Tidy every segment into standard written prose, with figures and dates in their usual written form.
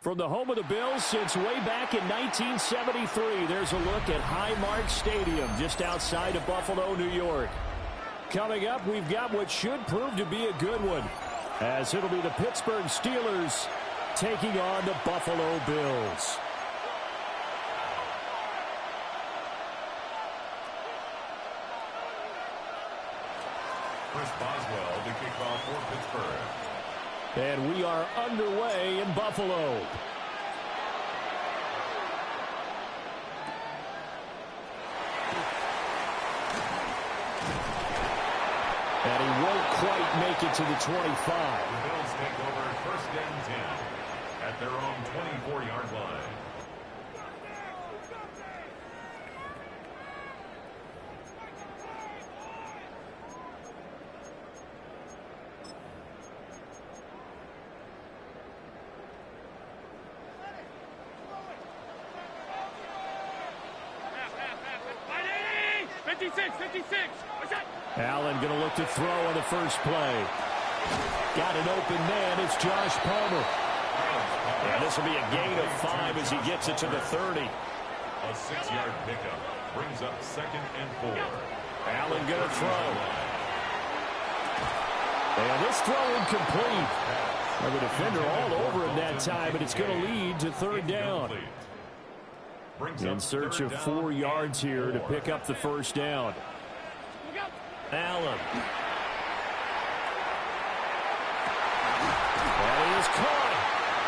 From the home of the Bills since way back in 1973, there's a look at Highmark Stadium just outside of Buffalo, New York. Coming up, we've got what should prove to be a good one, as it'll be the Pittsburgh Steelers taking on the Buffalo Bills. Chris Boswell to kick off for Pittsburgh. And we are underway in Buffalo. And he won't quite make it to the 25. The Bills take over first and 10 at their own 24-yard line. Allen going to look to throw on the first play. Got an open man. It's Josh Palmer. And this will be a gain of 5 as he gets it to the 30. A 6-yard pickup brings up 2nd and 4. Allen going to throw. And this throw incomplete. Now the defender all over him that time, but it's going to lead to 3rd down. In search of 4 yards here to pick up the first down. Allen. And he is caught.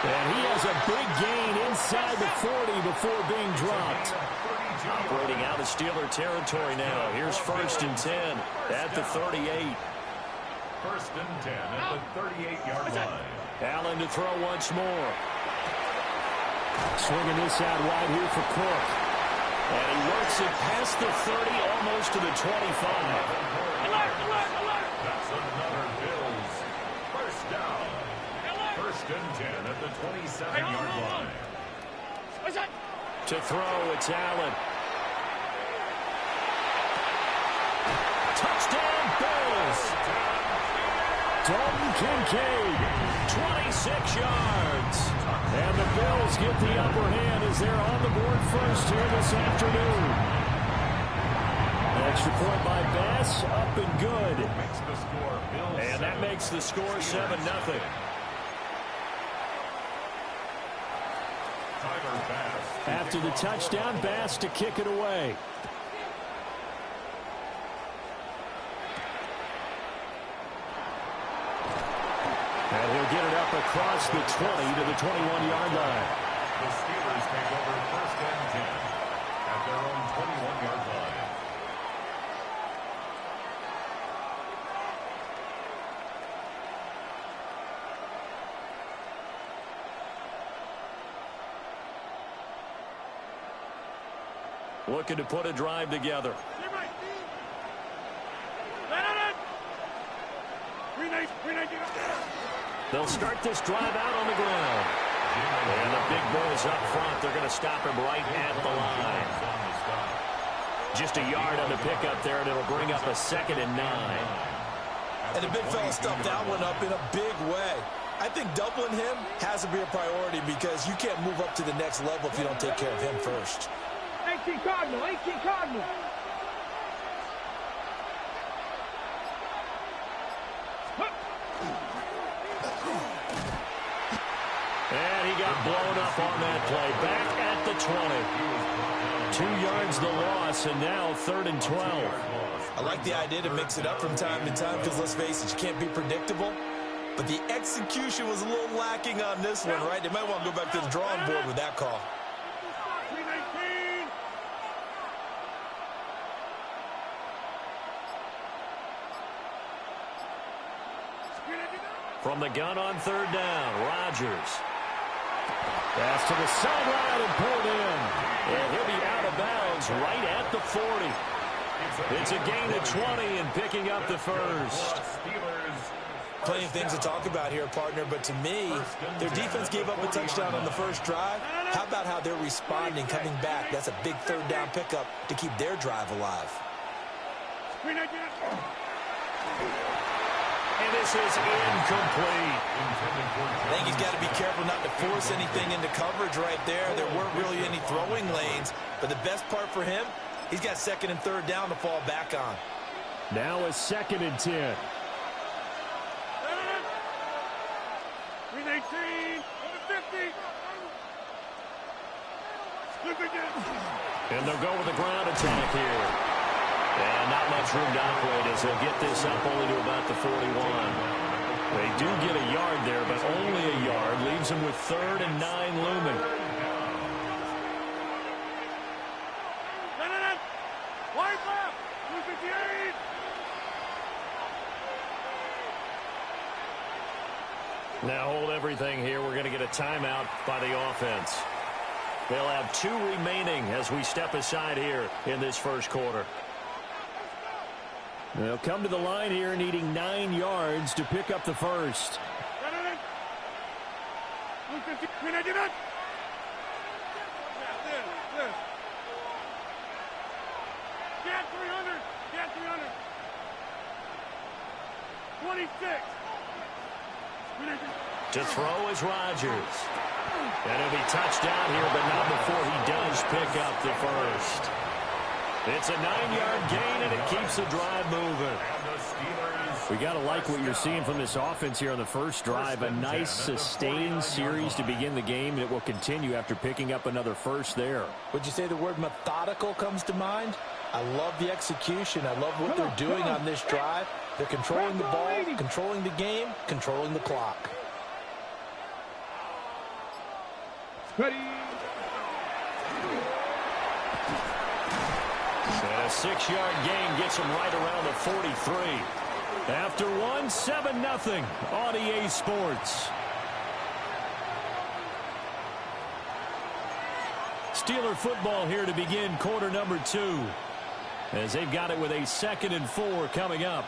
And he has a big gain inside the 40 before being dropped. Operating out of Steeler territory now. Here's 1st and 10 at the 38. 1st and 10 at the 38-yard line. Allen to throw once more. Swinging this out wide here for Cook. And he works it past the 30, almost to the 25. That's another Bills first down. 1st and 10 at the 27-yard line. To throw, it's Allen. Touchdown, Bills! Dalton Kincaid, 26 yards. And the Bills get the upper hand as they're on the board first here this afternoon. An extra point by Bass, up and good. And that makes the score 7-0. After the touchdown, Bass to kick it away. And he'll get it up across the 20 to the 21-yard line. The Steelers take over 1st and 10 at their own 21-yard line. Looking to put a drive together. They'll start this drive out on the ground. And the big boys up front, they're going to stop him right at the line. Just a yard on the pickup there, and it'll bring up a 2nd and 9. And the big fella stuffed that one up in a big way. I think doubling him has to be a priority because you can't move up to the next level if you don't take care of him first. 18 Cardinal, 18 Cardinal. And he got blown up on that play. Back at the 20. 2 yards the loss, and now 3rd and 12. I like the idea to mix it up from time to time because, let's face it, you can't be predictable. But the execution was a little lacking on this one, right? They might want to go back to the drawing board with that call. From the gun on 3rd down, Rodgers. Pass to the sideline and pulled in. And he'll be out of bounds right at the 40. It's a gain of 20 and picking up the first. Plenty of things to talk about here, partner, but to me, their defense gave up a touchdown on the first drive. How about how they're responding, coming back? That's a big 3rd down pickup to keep their drive alive. And this is incomplete. I think he's got to be careful not to force anything into coverage right there. There weren't really any throwing lanes. But the best part for him, he's got second and third down to fall back on. Now a 2nd and 10. 318, 50. And they'll go with the ground attack here. And not much room to operate as they'll get this up only to about the 41. They do get a yard there, but only a yard. Leaves them with 3rd and 9 looming. Wide left, 258. Now hold everything here. We're going to get a timeout by the offense. They'll have 2 remaining as we step aside here in this first quarter. They'll come to the line here needing 9 yards to pick up the first. Get 300. Get 300. 26. To throw is Rodgers. And it'll be touchdown here, but not before he does pick up the first. It's a 9-yard gain, and it keeps the drive moving. We got to like what you're seeing from this offense here on the first drive. A nice, sustained series to begin the game, and it will continue after picking up another first there. Would you say the word methodical comes to mind? I love the execution. I love what they're doing on this drive. They're controlling the ball, controlling the game, controlling the clock. Ready. And a 6-yard gain gets him right around the 43. After one, 7-0 on EA Sports. Steeler football here to begin quarter number 2. As they've got it with a 2nd and 4 coming up.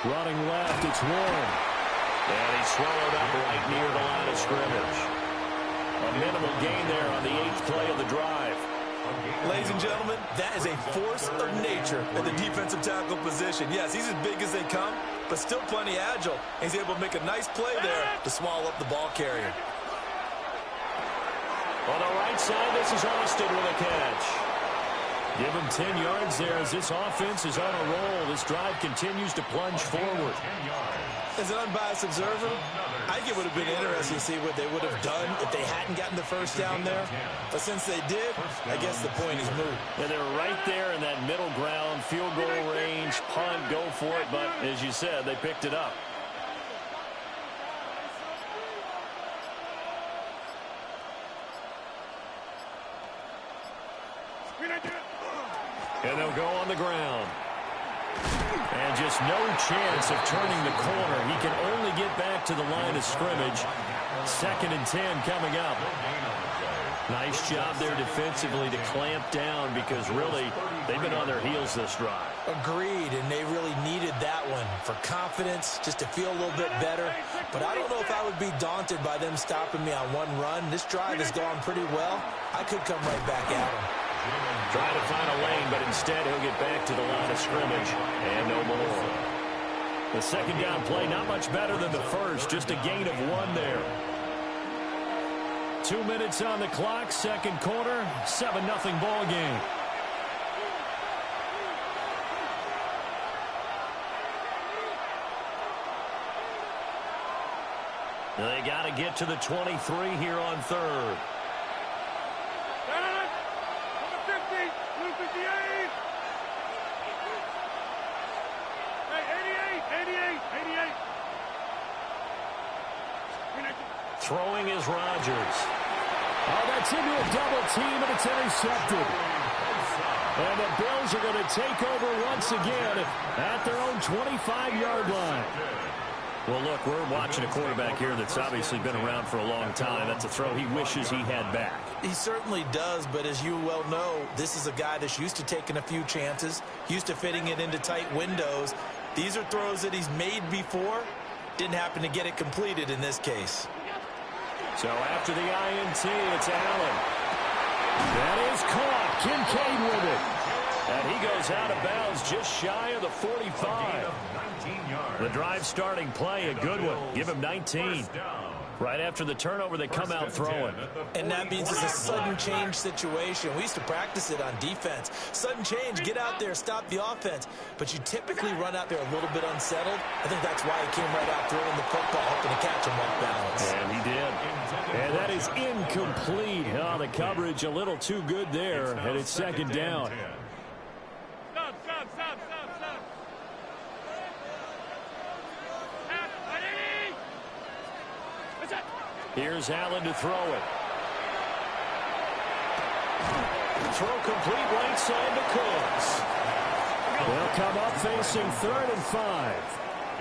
Running left, it's Warren. And he's swallowed up right near the line of scrimmage. A minimal gain there on the 8th play of the drive. Ladies and gentlemen, that is a force of nature at the defensive tackle position. Yes, he's as big as they come, but still plenty agile. He's able to make a nice play there to swallow up the ball carrier. On the right side, this is Austin with a catch. Give him 10 yards there as this offense is on a roll. This drive continues to plunge forward. As an unbiased observer, I think it would have been interesting to see what they would have done if they hadn't gotten the first down there. But since they did, I guess the point is moot. And they're right there in that middle ground, field goal range, punt, go for it. But as you said, they picked it up. And they'll go on the ground. And just no chance of turning the corner. He can only get back to the line of scrimmage. 2nd and 10 coming up. Nice job there defensively to clamp down because really they've been on their heels this drive. Agreed, and they really needed that one for confidence, just to feel a little bit better. But I don't know if I would be daunted by them stopping me on one run. This drive has gone pretty well. I could come right back at them. Trying to find a lane, but instead he'll get back to the line of scrimmage and no more. The 2nd down play, not much better than the first, just a gain of 1 there. 2 minutes on the clock, 2nd quarter, 7-0 ball game. They got to get to the 23 here on 3rd. 88. Throwing is Rodgers. Oh, that's into a double team, and it's intercepted. And the Bills are going to take over once again at their own 25-yard line. Well, look, we're watching a quarterback here that's obviously been around for a long time. That's a throw he wishes he had back. He certainly does, but as you well know, this is a guy that's used to taking a few chances, used to fitting it into tight windows. These are throws that he's made before. Didn't happen to get it completed in this case. So after the INT, it's Allen. That is caught. Kincaid with it. And he goes out of bounds just shy of the 45. The drive starting play, a good one. Give him 19. Right after the turnover, they come out throwing. And that means it's a sudden change situation. We used to practice it on defense. Sudden change, get out there, stop the offense. But you typically run out there a little bit unsettled. I think that's why he came right out throwing the football, hoping to catch him off balance. And he did. And that is incomplete. Oh, the coverage a little too good there, and it's second down. Stop. Here's Allen to throw it. Throw complete right side to Cooks. They'll come up facing 3rd and 5.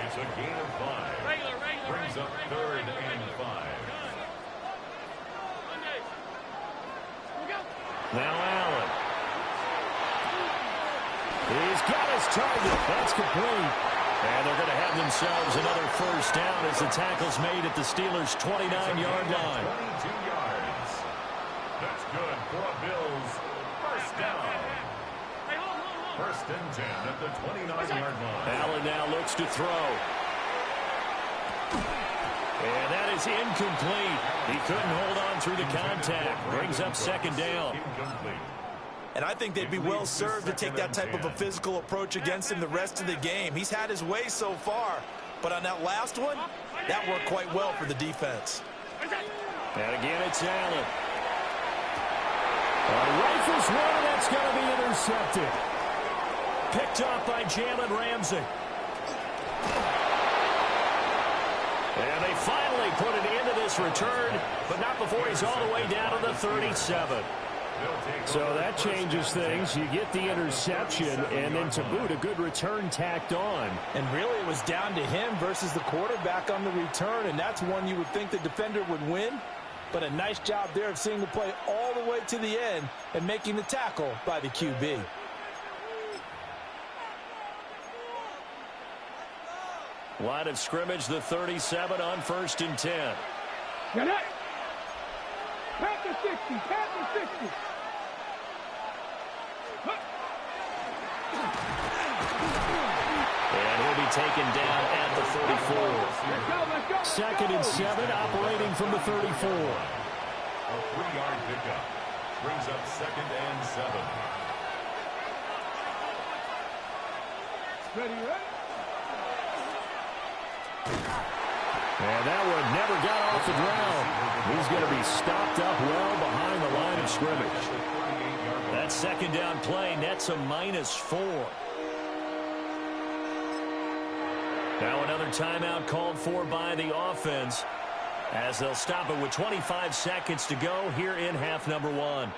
It's a gain of 5. Regular. Brings up 3rd and 5. Now Allen. He's got his target. That's complete. And they're going to have themselves another first down as the tackle's made at the Steelers' 29-yard line. 22 yards. That's good for a Bills first down. First and 10 at the 29-yard line. Allen now looks to throw. And that is incomplete. He couldn't hold on through the contact. Brings up second down. Incomplete. And I think they'd be well served to take that type of a physical approach against him the rest of the game. He's had his way so far, but on that last one, that worked quite well for the defense. And again, it's Allen. Rifles one, that's going to be intercepted. Picked up by Jalen Ramsey. And they finally put it into this return, but not before he's all the way down to the 37. So that changes things. You get the interception, and then to boot, a good return tacked on. And really, it was down to him versus the quarterback on the return, and that's one you would think the defender would win. But a nice job there of seeing the play all the way to the end and making the tackle by the QB. Line of scrimmage, the 37 on 1st and 10. Get it. Pat the 60. And he'll be taken down at the 34. Let's go. 2nd and 7, operating from the 34. A 3-yard pickup. Brings up 2nd and 7. Ready? And that one never got off the ground. He's going to be stopped up well behind the line of scrimmage. That second down play nets a -4. Now another timeout called for by the offense as they'll stop it with 25 seconds to go here in half number 1.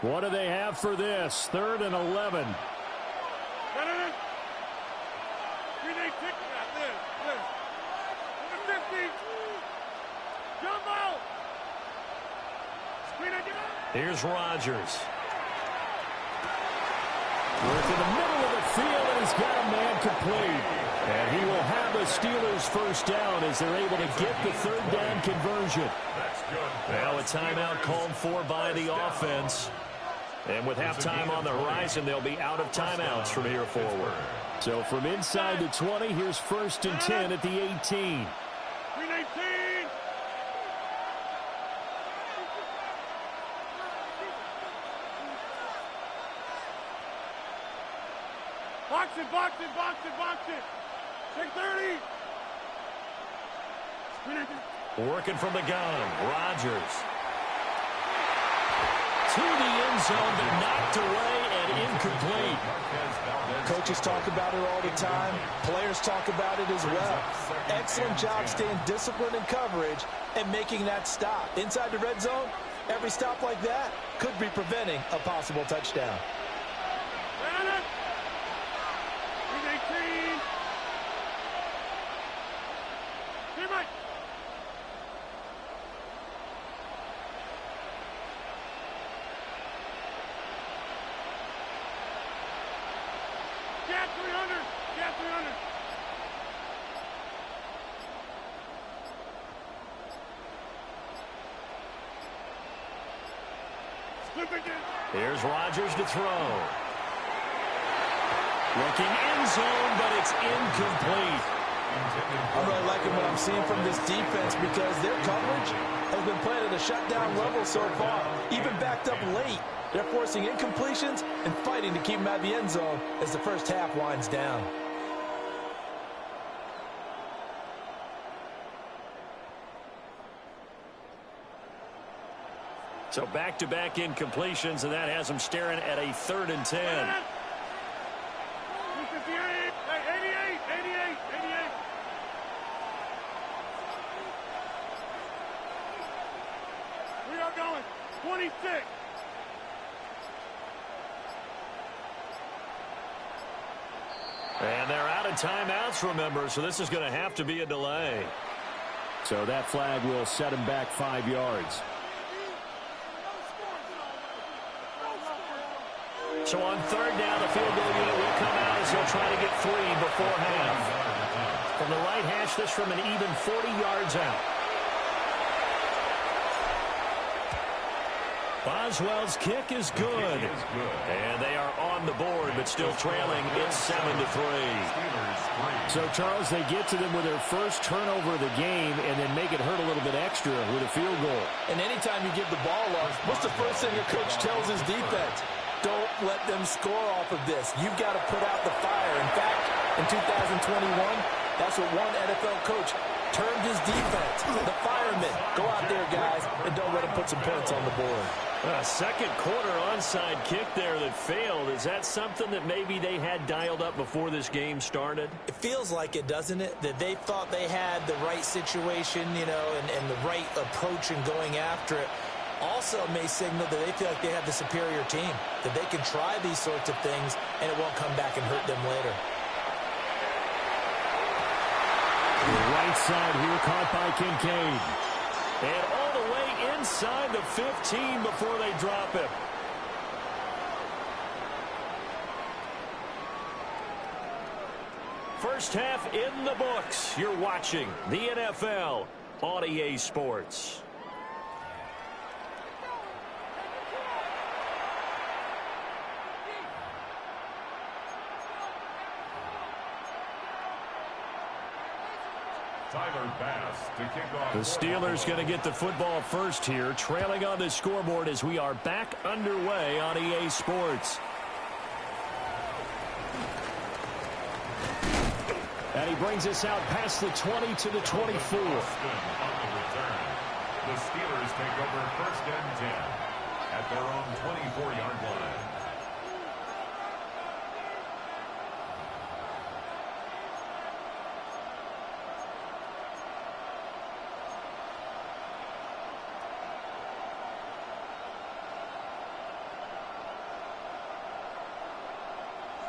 What do they have for this? 3rd and 11. Here's Rodgers. Work in the middle of the field, and he's got a man complete. And he will have the Steelers first down as they're able to get the 3rd down conversion. Now a timeout called for by the offense. And with halftime on the horizon, they'll be out of timeouts from here forward. So from inside the 20, here's 1st and 10 at the 18. Box it. 630. Working from the gun, Rodgers. To the end zone, but knocked away and incomplete. Coaches talk about it all the time. Players talk about it as well. Excellent job staying disciplined in coverage and making that stop. Inside the red zone, every stop like that could be preventing a possible touchdown. 300. Yeah, 300. Here's Rodgers to throw. Looking end zone, but it's incomplete. I'm really liking what I'm seeing from this defense because their coverage has been playing at a shutdown level so far. Even backed up late, they're forcing incompletions and fighting to keep them out of the end zone as the first half winds down. So back-to-back incompletions, and that has them staring at a 3rd and 10. 88, 88. We are going 26. And they're out of timeouts, remember, so this is going to have to be a delay. So that flag will set him back 5 yards. So on 3rd down, the field goal unit will come out as they'll try to get 3 before half. From the right hash, this from an even 40 yards out. Boswell's kick is good. And they are on the board, but still trailing. It's 7-3. So, Charles, they get to them with their first turnover of the game and then make it hurt a little bit extra with a field goal. And anytime you give the ball off, what's the first thing your coach tells his defense? Don't let them score off of this. You've got to put out the fire. In fact, in 2021, that's what one NFL coach termed his defense. The firemen. Go out there, guys, and don't let them put some points on the board. A second quarter onside kick there that failed. Is that something that maybe they had dialed up before this game started? It feels like it, doesn't it? That they thought they had the right situation, you know, and the right approach in going after it. Also may signal that they feel like they have the superior team, that they can try these sorts of things and it won't come back and hurt them later. The right side here caught by Kincaid. And all the way inside the 15 before they drop it. First half in the books. You're watching the NFL on EA Sports. Tyler Bass to kick off. The Steelers going to get the football first here, trailing on the scoreboard as we are back underway on EA Sports. And he brings us out past the 20 to the 24. On the return. The Steelers take over 1st and 10 at their own 24-yard line.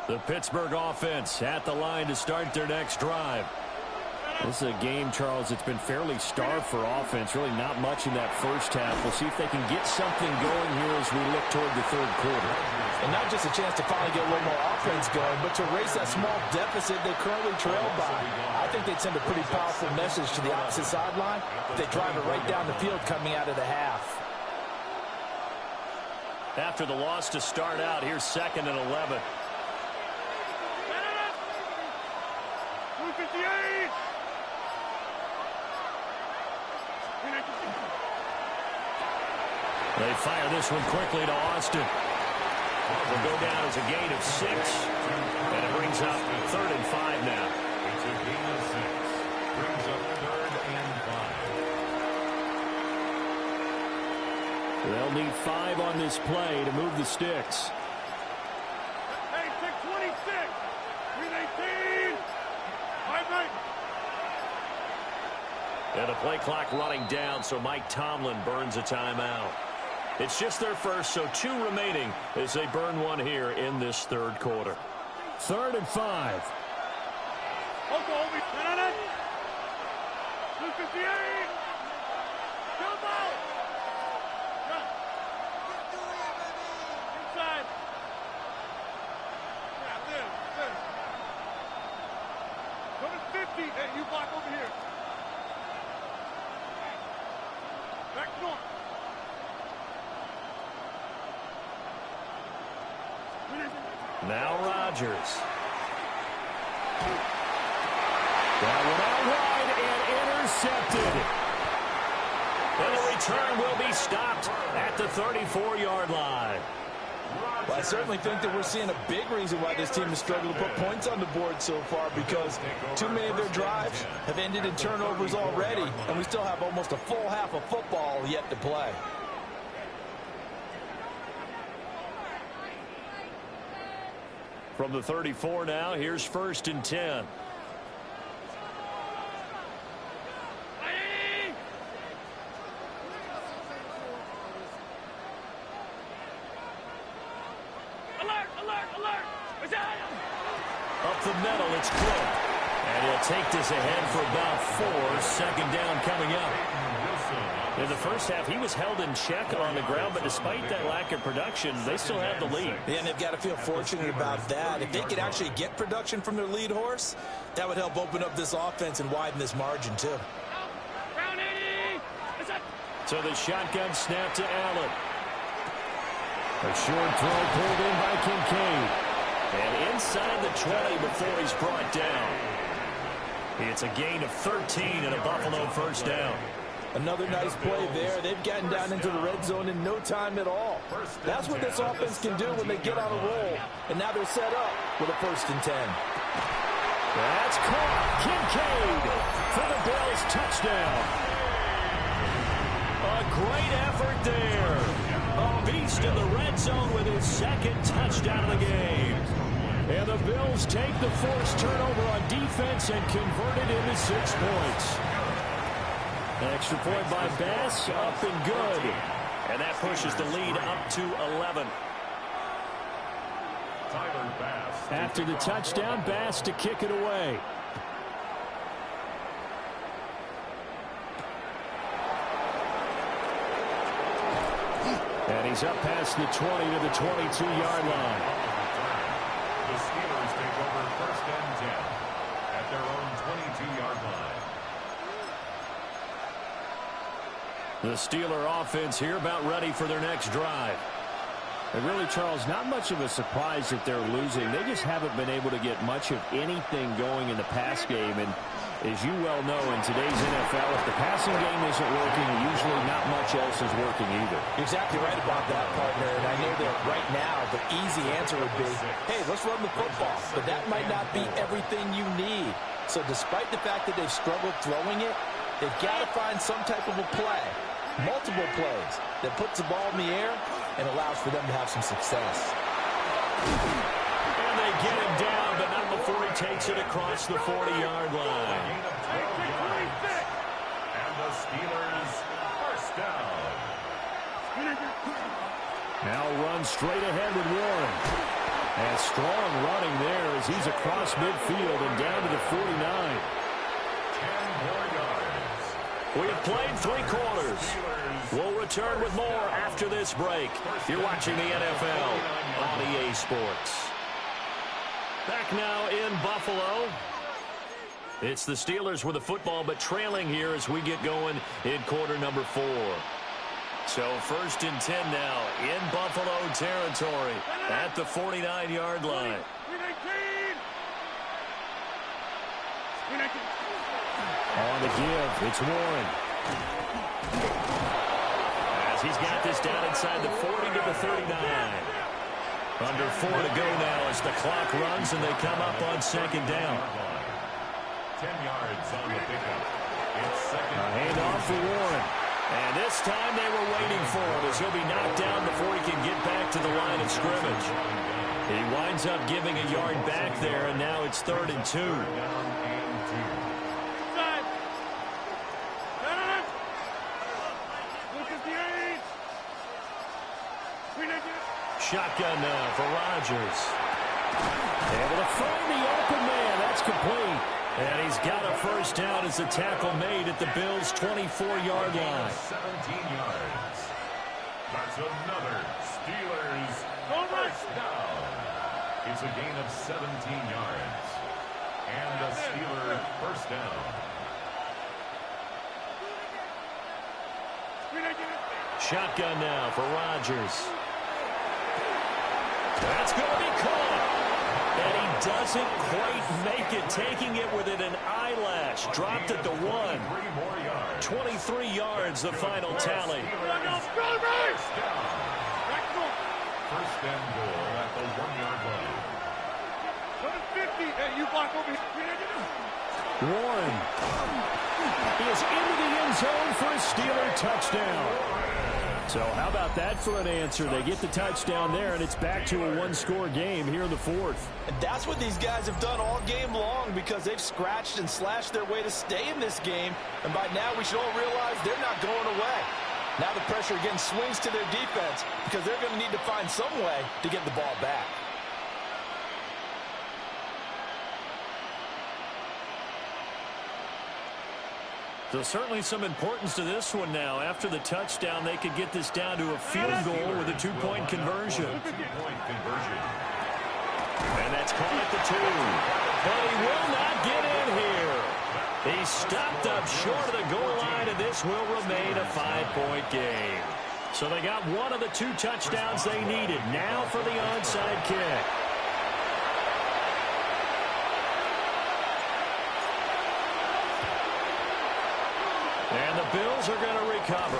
The Pittsburgh offense at the line to start their next drive. This is a game, Charles, it's been fairly starved for offense. Really not much in that first half. We'll see if they can get something going here as we look toward the 3rd quarter. And not just a chance to finally get a little more offense going, but to erase that small deficit they currently trailed by. I think they'd send a pretty powerful message to the opposite sideline if they drive it right down the field coming out of the half. After the loss to start out, here's 2nd and 11. 258. They fire this one quickly to Austin. Will go down as a gain of 6. And it brings up 3rd and 5 now. It's a gain of 6. Brings up 3rd and 5. They'll need 5 on this play to move the sticks. Hey, 626. 318. 5-9. And the play clock running down, so Mike Tomlin burns a timeout. It's just their first, so 2 remaining as they burn one here in this 3rd quarter. 3rd and 5. 258. Jump out. Inside. Yeah, live. Back north. Now Rodgers. That one out wide and intercepted. And the return will be stopped at the 34-yard line. Well, I certainly think that we're seeing a big reason why this team has struggled to put points on the board so far, because too many of their drives have ended in turnovers already, and we still have almost a full half of football yet to play. From the 34 now, here's 1st and 10. Up the middle, it's Cook. And he'll take this ahead for about 4. 2nd down coming up. In the first half, he was held in check on the ground, but despite that lack of production, they still have the lead. Yeah, and they've got to feel fortunate about that. If they could actually get production from their lead horse, that would help open up this offense and widen this margin, too. So the shotgun snap to Allen. A short throw pulled in by Kincaid. And inside the 20 before he's brought down. It's a gain of 13 and a Buffalo 1st down. Another nice play there. They've gotten down into the red zone in no time at all. That's what this offense can do when they get on a roll. And now they're set up with a 1st and 10. That's caught. Kincaid for the Bills touchdown. A great effort there. A beast in the red zone with his 2nd touchdown of the game. And the Bills take the forced turnover on defense and convert it into 6 points. Extra point by Bass, up and good. And that pushes the lead up to 11. After the touchdown, Bass to kick it away. And he's up past the 20 to the 22-yard line. The Steelers take over 1st and 10 at their own 22-yard line. The Steeler offense here about ready for their next drive. And really, Charles, not much of a surprise that they're losing. They just haven't been able to get much of anything going in the pass game. And as you well know, in today's NFL, if the passing game isn't working, usually not much else is working either. Exactly right about that, partner. And I know that right now the easy answer would be, hey, let's run the football. But that might not be everything you need. So despite the fact that they've struggled throwing it, they've got to find some type of a play, multiple plays, that puts the ball in the air and allows for them to have some success. And they get him down, but not before he takes it across the 40-yard line. And the Steelers 1st down. Now run straight ahead with Warren. And strong running there as he's across midfield and down to the 49. 10 more yards. We have played 3 quarters. We'll return with more after this break. You're watching the NFL on EA Sports. Back now in Buffalo. It's the Steelers with the football, but trailing here as we get going in quarter number 4. So 1st and 10 now in Buffalo territory at the 49-yard line. On the give, it's Warren. As he's got this down inside the 40 to the 39. Under 4 to go now as the clock runs and they come up on 2nd down. 10 yards on the pickup. It's 2nd. A handoff for Warren. And this time they were waiting for him as he'll be knocked down before he can get back to the line of scrimmage. He winds up giving a yard back there, and now it's 3rd and 2. Shotgun now for Rodgers. Able to find the open man. That's complete. And he's got a 1st down as a tackle made at the Bills' 24-yard line. 17 yards. That's another Steelers 1st down. It's a gain of 17 yards. And a Steeler 1st down. Shotgun now for Rodgers. That's going to be caught. And he doesn't quite make it, taking it within an eyelash. Dropped at the 1. 23 yards, the final tally. First and goal at the 1-yard line. 750. Hey, you block over here. Warren is into the end zone for a Steeler touchdown. So how about that for an answer? They get the touchdown there, and it's back to a one-score game here in the fourth. And that's what these guys have done all game long, because they've scratched and slashed their way to stay in this game. And by now we should all realize they're not going away. Now the pressure again swings to their defense, because they're going to need to find some way to get the ball back. So certainly some importance to this one now. After the touchdown, they could get this down to a field goal with a two-point conversion. And that's caught at the 2. But he will not get in here. He's stopped up short of the goal line, and this will remain a 5-point game. So they got one of the 2 touchdowns they needed. Now for the onside kick. And the Bills are going to recover.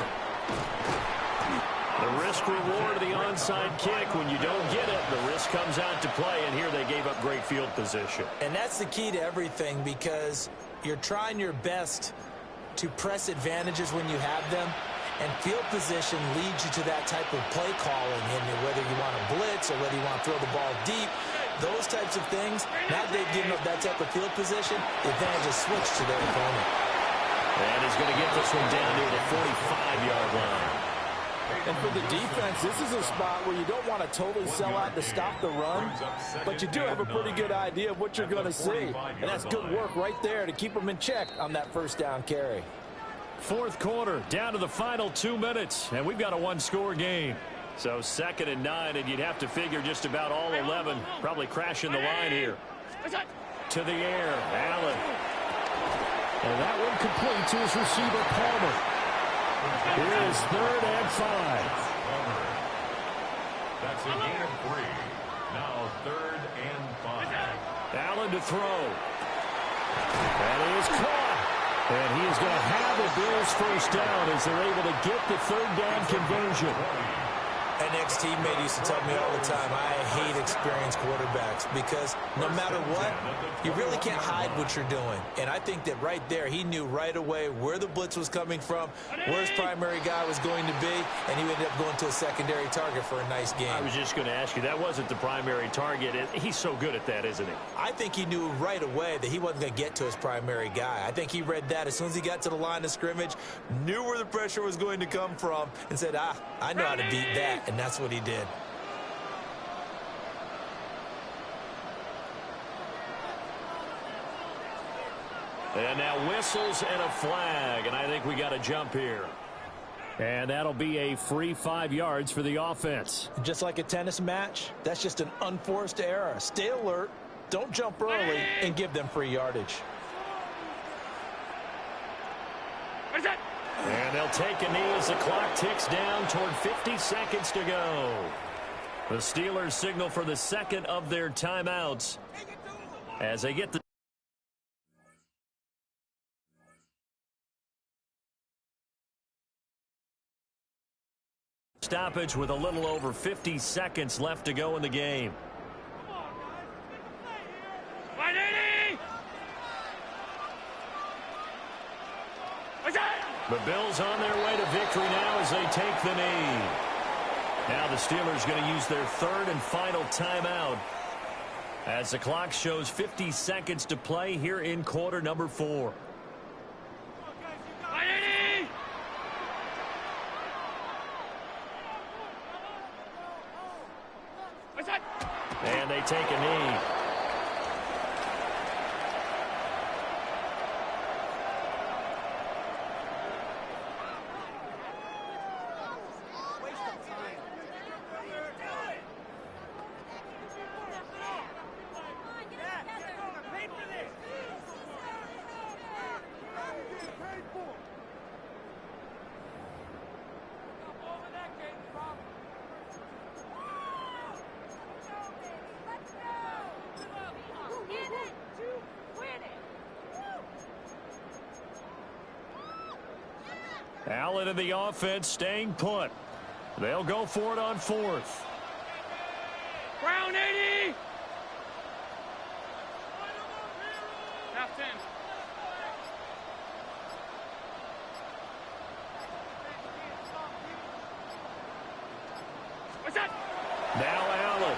The risk-reward of the onside kick, when you don't get it, the risk comes out to play, and here they gave up great field position. And that's the key to everything, because you're trying your best to press advantages when you have them, and field position leads you to that type of play calling, and whether you want to blitz or whether you want to throw the ball deep, those types of things. Now they've given up that type of field position, the advantage is switched to their opponent. And he's going to get this one down near the 45-yard line. And for the defense, this is a spot where you don't want to totally sell out to stop the run, but you do have a pretty good idea of what you're going to see. And that's good work right there to keep them in check on that first down carry. Fourth quarter, down to the final 2 minutes, and we've got a one-score game. So 2nd and 9, and you'd have to figure just about all 11 probably crashing the line here. To the air, Allen. And that one complete to his receiver, Palmer. Here is 3rd and 5. That's a gain of 3. Now 3rd and 5. Allen to throw. And he is caught. And he is going to have the Bills first down as they're able to get the 3rd down conversion. An ex-teammate used to tell me all the time, I hate experienced quarterbacks, because no matter what, you really can't hide what you're doing. And I think that right there, he knew right away where the blitz was coming from, where his primary guy was going to be, and he ended up going to a secondary target for a nice game. I was just going to ask you, that wasn't the primary target. He's so good at that, isn't he? I think he knew right away that he wasn't going to get to his primary guy. I think he read that as soon as he got to the line of scrimmage, knew where the pressure was going to come from, and said, I know how to beat that. And that's what he did. And now whistles and a flag, and I think we got a jump here. And that'll be a free 5 yards for the offense. Just like a tennis match, that's just an unforced error. Stay alert, don't jump early, and give them free yardage. And they'll take a knee as the clock ticks down toward 50 seconds to go. The Steelers signal for the second of their timeouts as they get the stoppage with a little over 50 seconds left to go in the game. The Bills on their way to victory now as they take the knee. Now the Steelers going to use their 3rd and final timeout as the clock shows 50 seconds to play here in quarter number 4. And they take a knee. Allen in the offense staying put. They'll go for it on 4th. Brown 80. Half 10. What's that? Now Allen.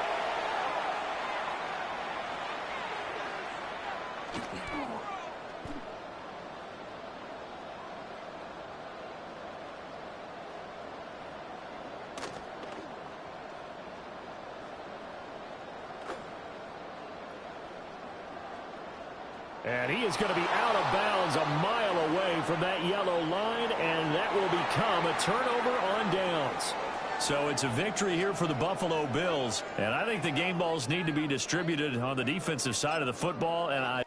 And he is going to be out of bounds a mile away from that yellow line, and that will become a turnover on downs. So it's a victory here for the Buffalo Bills, and I think the game balls need to be distributed on the defensive side of the football, and I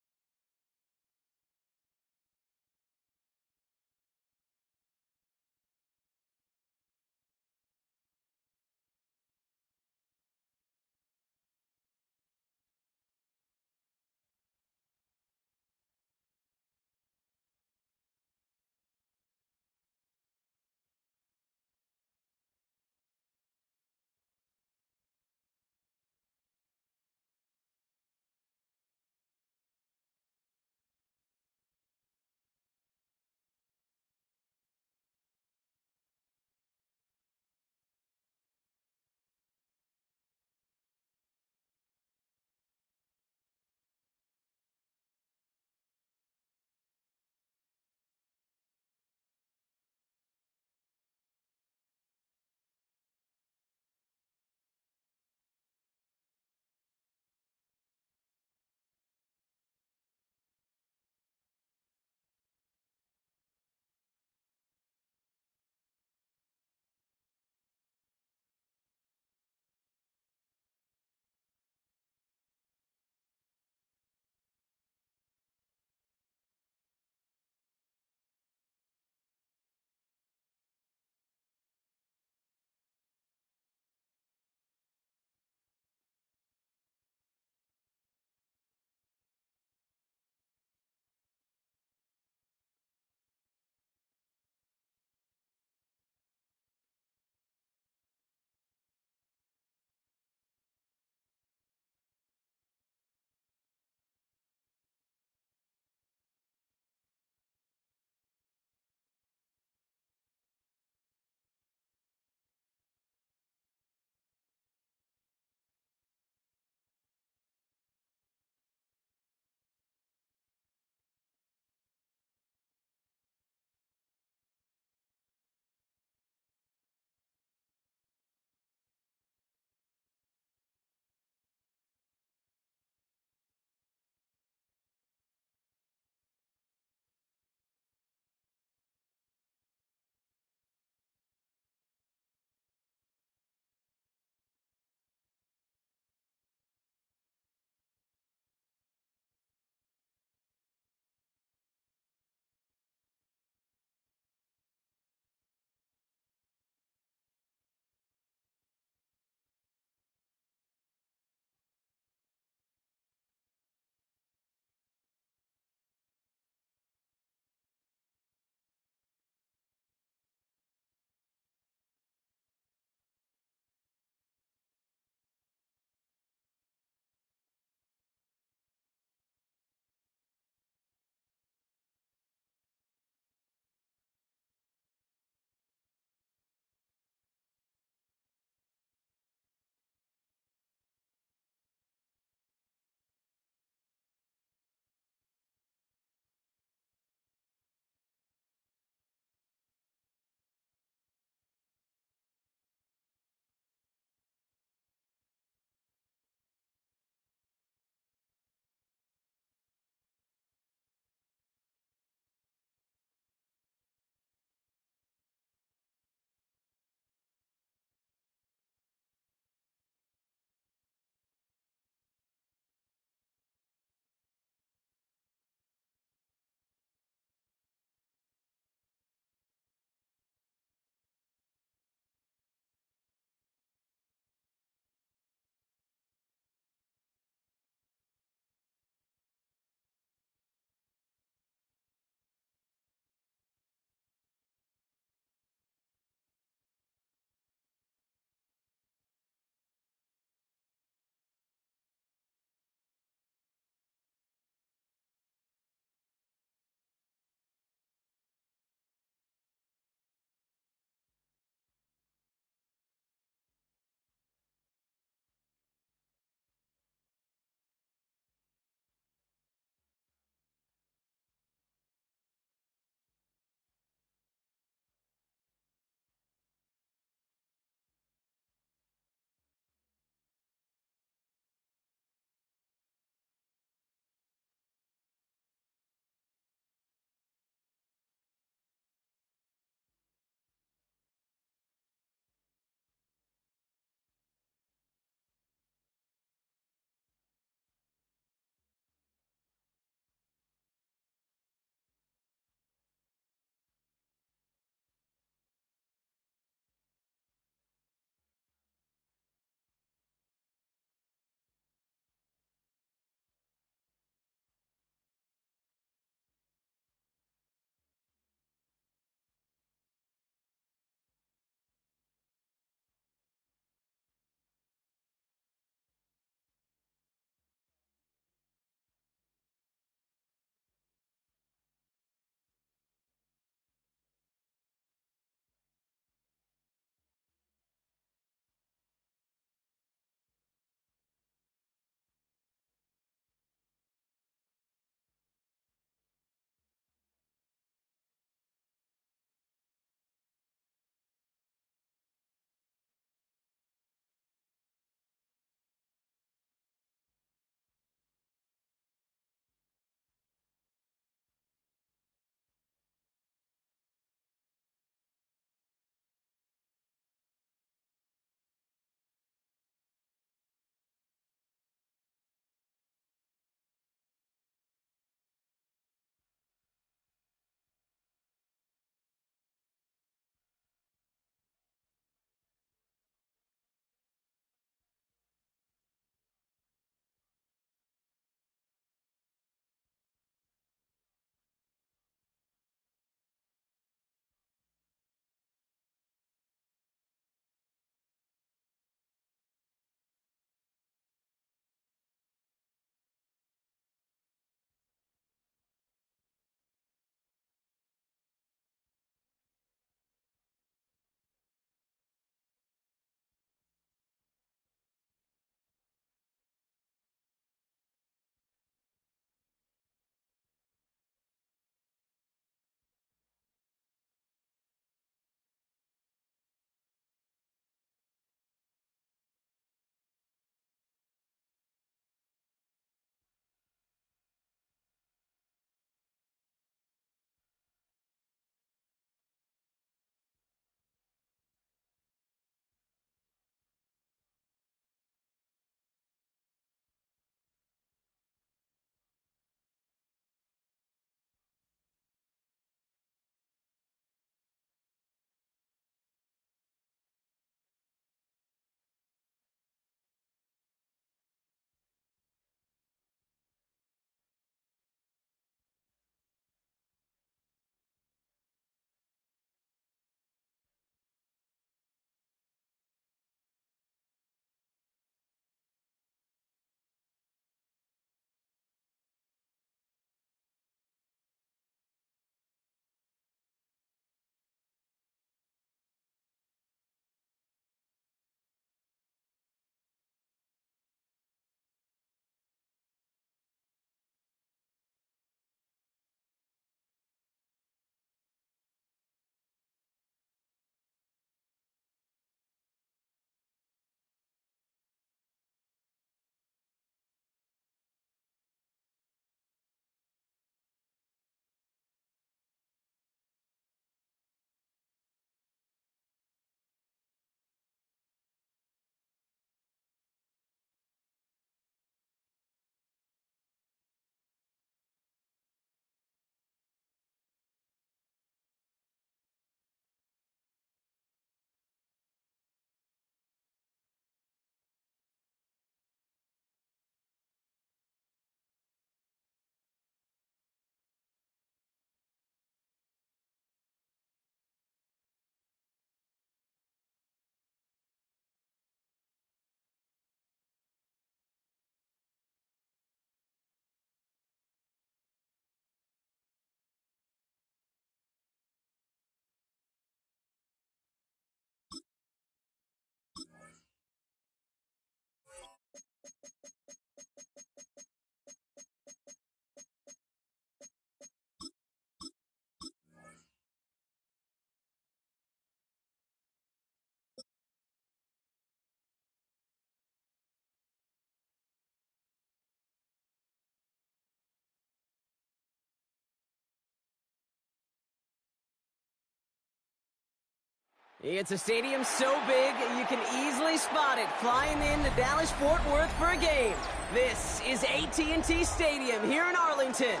It's a stadium so big, you can easily spot it flying into Dallas-Fort Worth for a game. This is AT&T Stadium here in Arlington.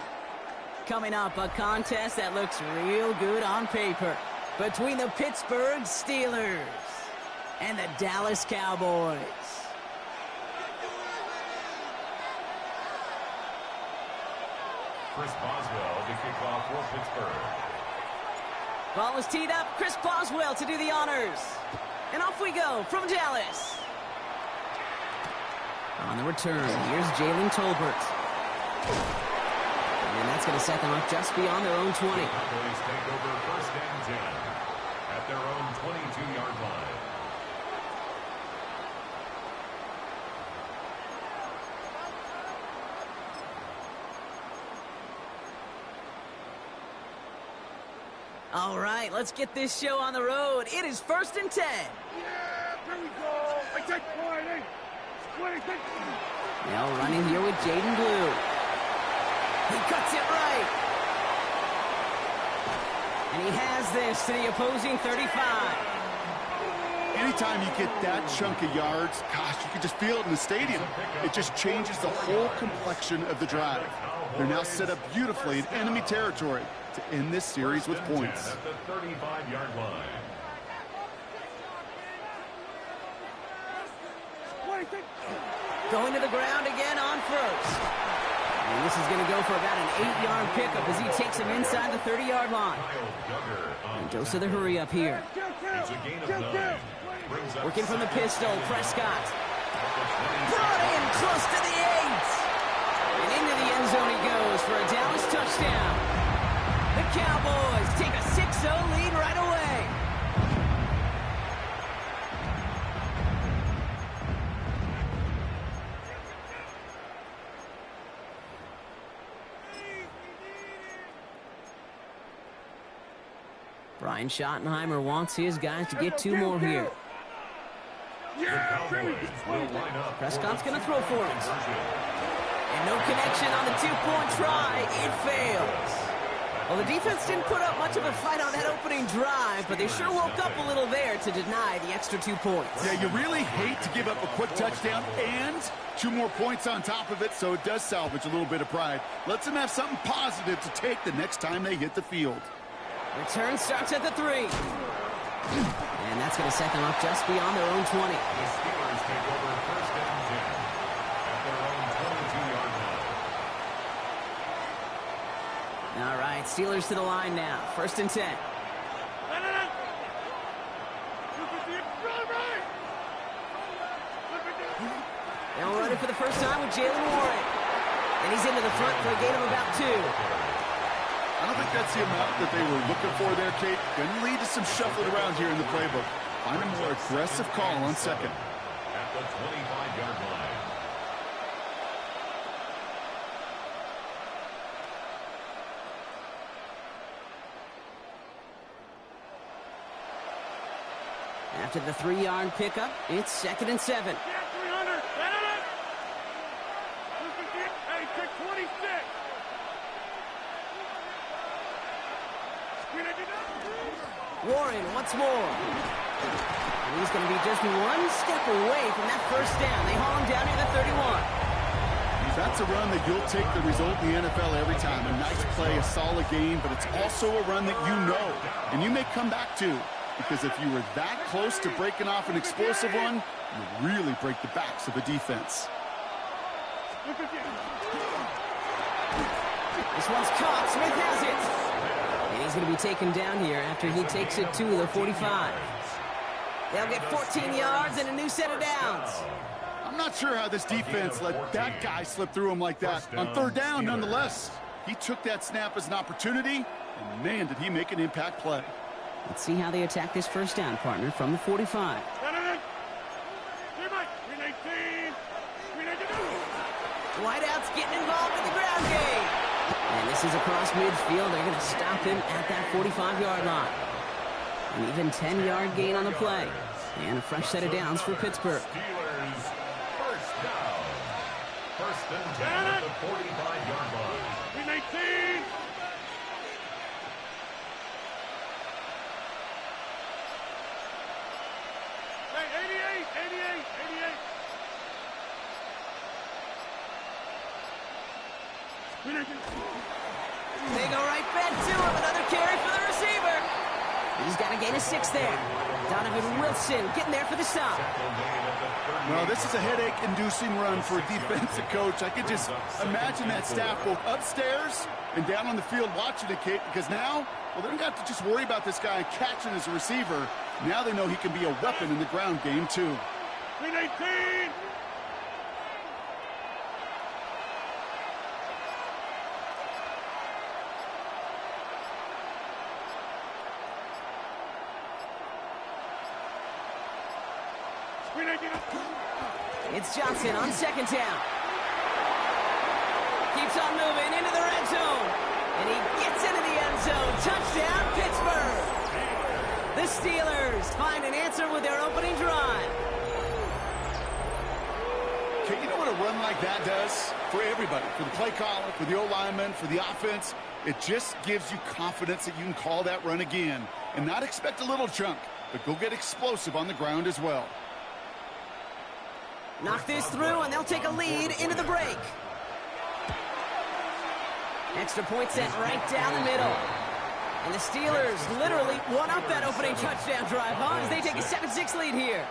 Coming up, a contest that looks real good on paper between the Pittsburgh Steelers and the Dallas Cowboys. Chris Boswell to kick off for Pittsburgh. Ball is teed up. Chris Boswell to do the honors. And off we go from Dallas. On the return, here's Jalen Tolbert. And that's going to set them up just beyond their own 20. The Cowboys take over 1st and 10 at their own 22-yard line. All right, let's get this show on the road. It is 1st and 10. Yeah, here we go. I take 20. Now running here with Jaden Blue. He cuts it right. And he has this to the opposing 35. Anytime you get that chunk of yards, gosh, you can just feel it in the stadium. It just changes the whole complexion of the drive. They're now set up beautifully in enemy territory to end this series with points. At the 35-yard line. Going to the ground again on first. And this is going to go for about an 8-yard pickup as he takes him inside the 30-yard line. And goes to the hurry up here. It's a gain of 9. Working from the pistol, Prescott. Brought in close to the 8. And into the end zone he goes for a Dallas touchdown. The Cowboys take a 6-0 lead right away. Brian Schottenheimer wants his guys to get 2 more here. Prescott's going to throw for it. And no connection on the 2-point try. It fails. Well, the defense didn't put up much of a fight on that opening drive, but they sure woke up a little there to deny the extra 2 points. Yeah, you really hate to give up a quick touchdown and 2 more points on top of it, so it does salvage a little bit of pride. Lets them have something positive to take the next time they hit the field. Return starts at the 3. And that's going to set them up just beyond their own 20. The Steelers take over 1st and 10 at their own 22-yard line. All right, Steelers to the line now. 1st and 10. They'll run it for the first time with Jalen Warren. And he's into the front for a gain of about 2. I don't think that's the amount that they were looking for there, Kate. Going to lead to some shuffling around here in the playbook. Find a more aggressive call on second. At the 25-yard line. After the 3-yard pickup, it's 2nd and 7. Hey, take 26. Warren once more. And he's going to be just 1 step away from that first down. They haul him down near the 31. That's a run that you'll take the result in the NFL every time. A nice play, a solid game, but it's also a run that you know and you may come back to. Because if you were that close to breaking off an explosive run, you really break the backs of the defense. This one's caught. Smith has it. And he's going to be taken down here after he takes it to the 45. They'll get 14 yards and a new set of downs. I'm not sure how this defense let that guy slip through him like that. On 3rd down, nonetheless. He took that snap as an opportunity, and man, did he make an impact play. Let's see how they attack this first down, partner, from the 45. Whiteout's getting involved in the ground game. And this is across midfield. They're going to stop him at that 45-yard line. An even 10-yard gain on the play. And a fresh set of downs for Pittsburgh. Steelers, first down. 1st and 10 at the 45-yard line. 18. They go right back to him. Another carry for the receiver. He's got a gain of 6 there. Donovan Wilson getting there for the stop. Well, this is a headache-inducing run for a defensive coach. I could just imagine that staff both upstairs and down on the field watching it, Kate, because now, well, they don't have to just worry about this guy catching as a receiver. Now they know he can be a weapon in the ground game, too. 18! It's Johnson on 2nd down. Keeps on moving into the red zone. And he gets into the end zone. Touchdown, Pittsburgh. The Steelers find an answer with their opening drive. Okay, you know what a run like that does for everybody? For the play caller, for the O-lineman, for the offense. It just gives you confidence that you can call that run again and not expect a little chunk, but go get explosive on the ground as well. Knock this through, and they'll take a lead into the break. Extra point set right down the middle. And the Steelers literally won up that opening touchdown drive, huh? As they take a 7-6 lead here.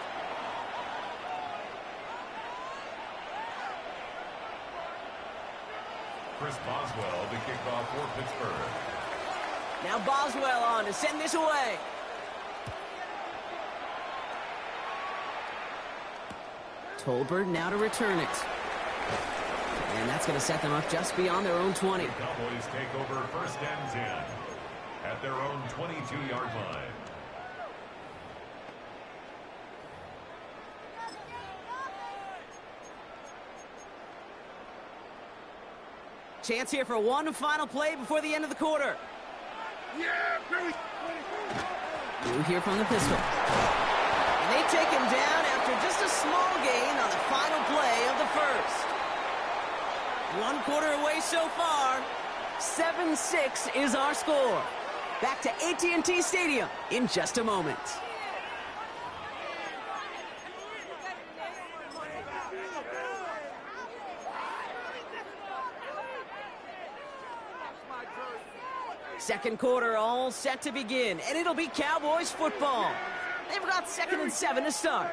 Chris Boswell, the kickoff for Pittsburgh. Now Boswell on to send this away. Tolbert now to return it. And that's going to set them up just beyond their own 20. The Cowboys take over 1st and 10 at their own 22-yard line. Chance here for one final play before the end of the quarter. Yeah, Billy! Blue here from the pistol. And they take him down after just a small gain on the final play of the first. 1 quarter away so far. 7-6 is our score. Back to AT&T Stadium in just a moment. Second quarter all set to begin, and it'll be Cowboys football. They've got 2nd and 7 to start.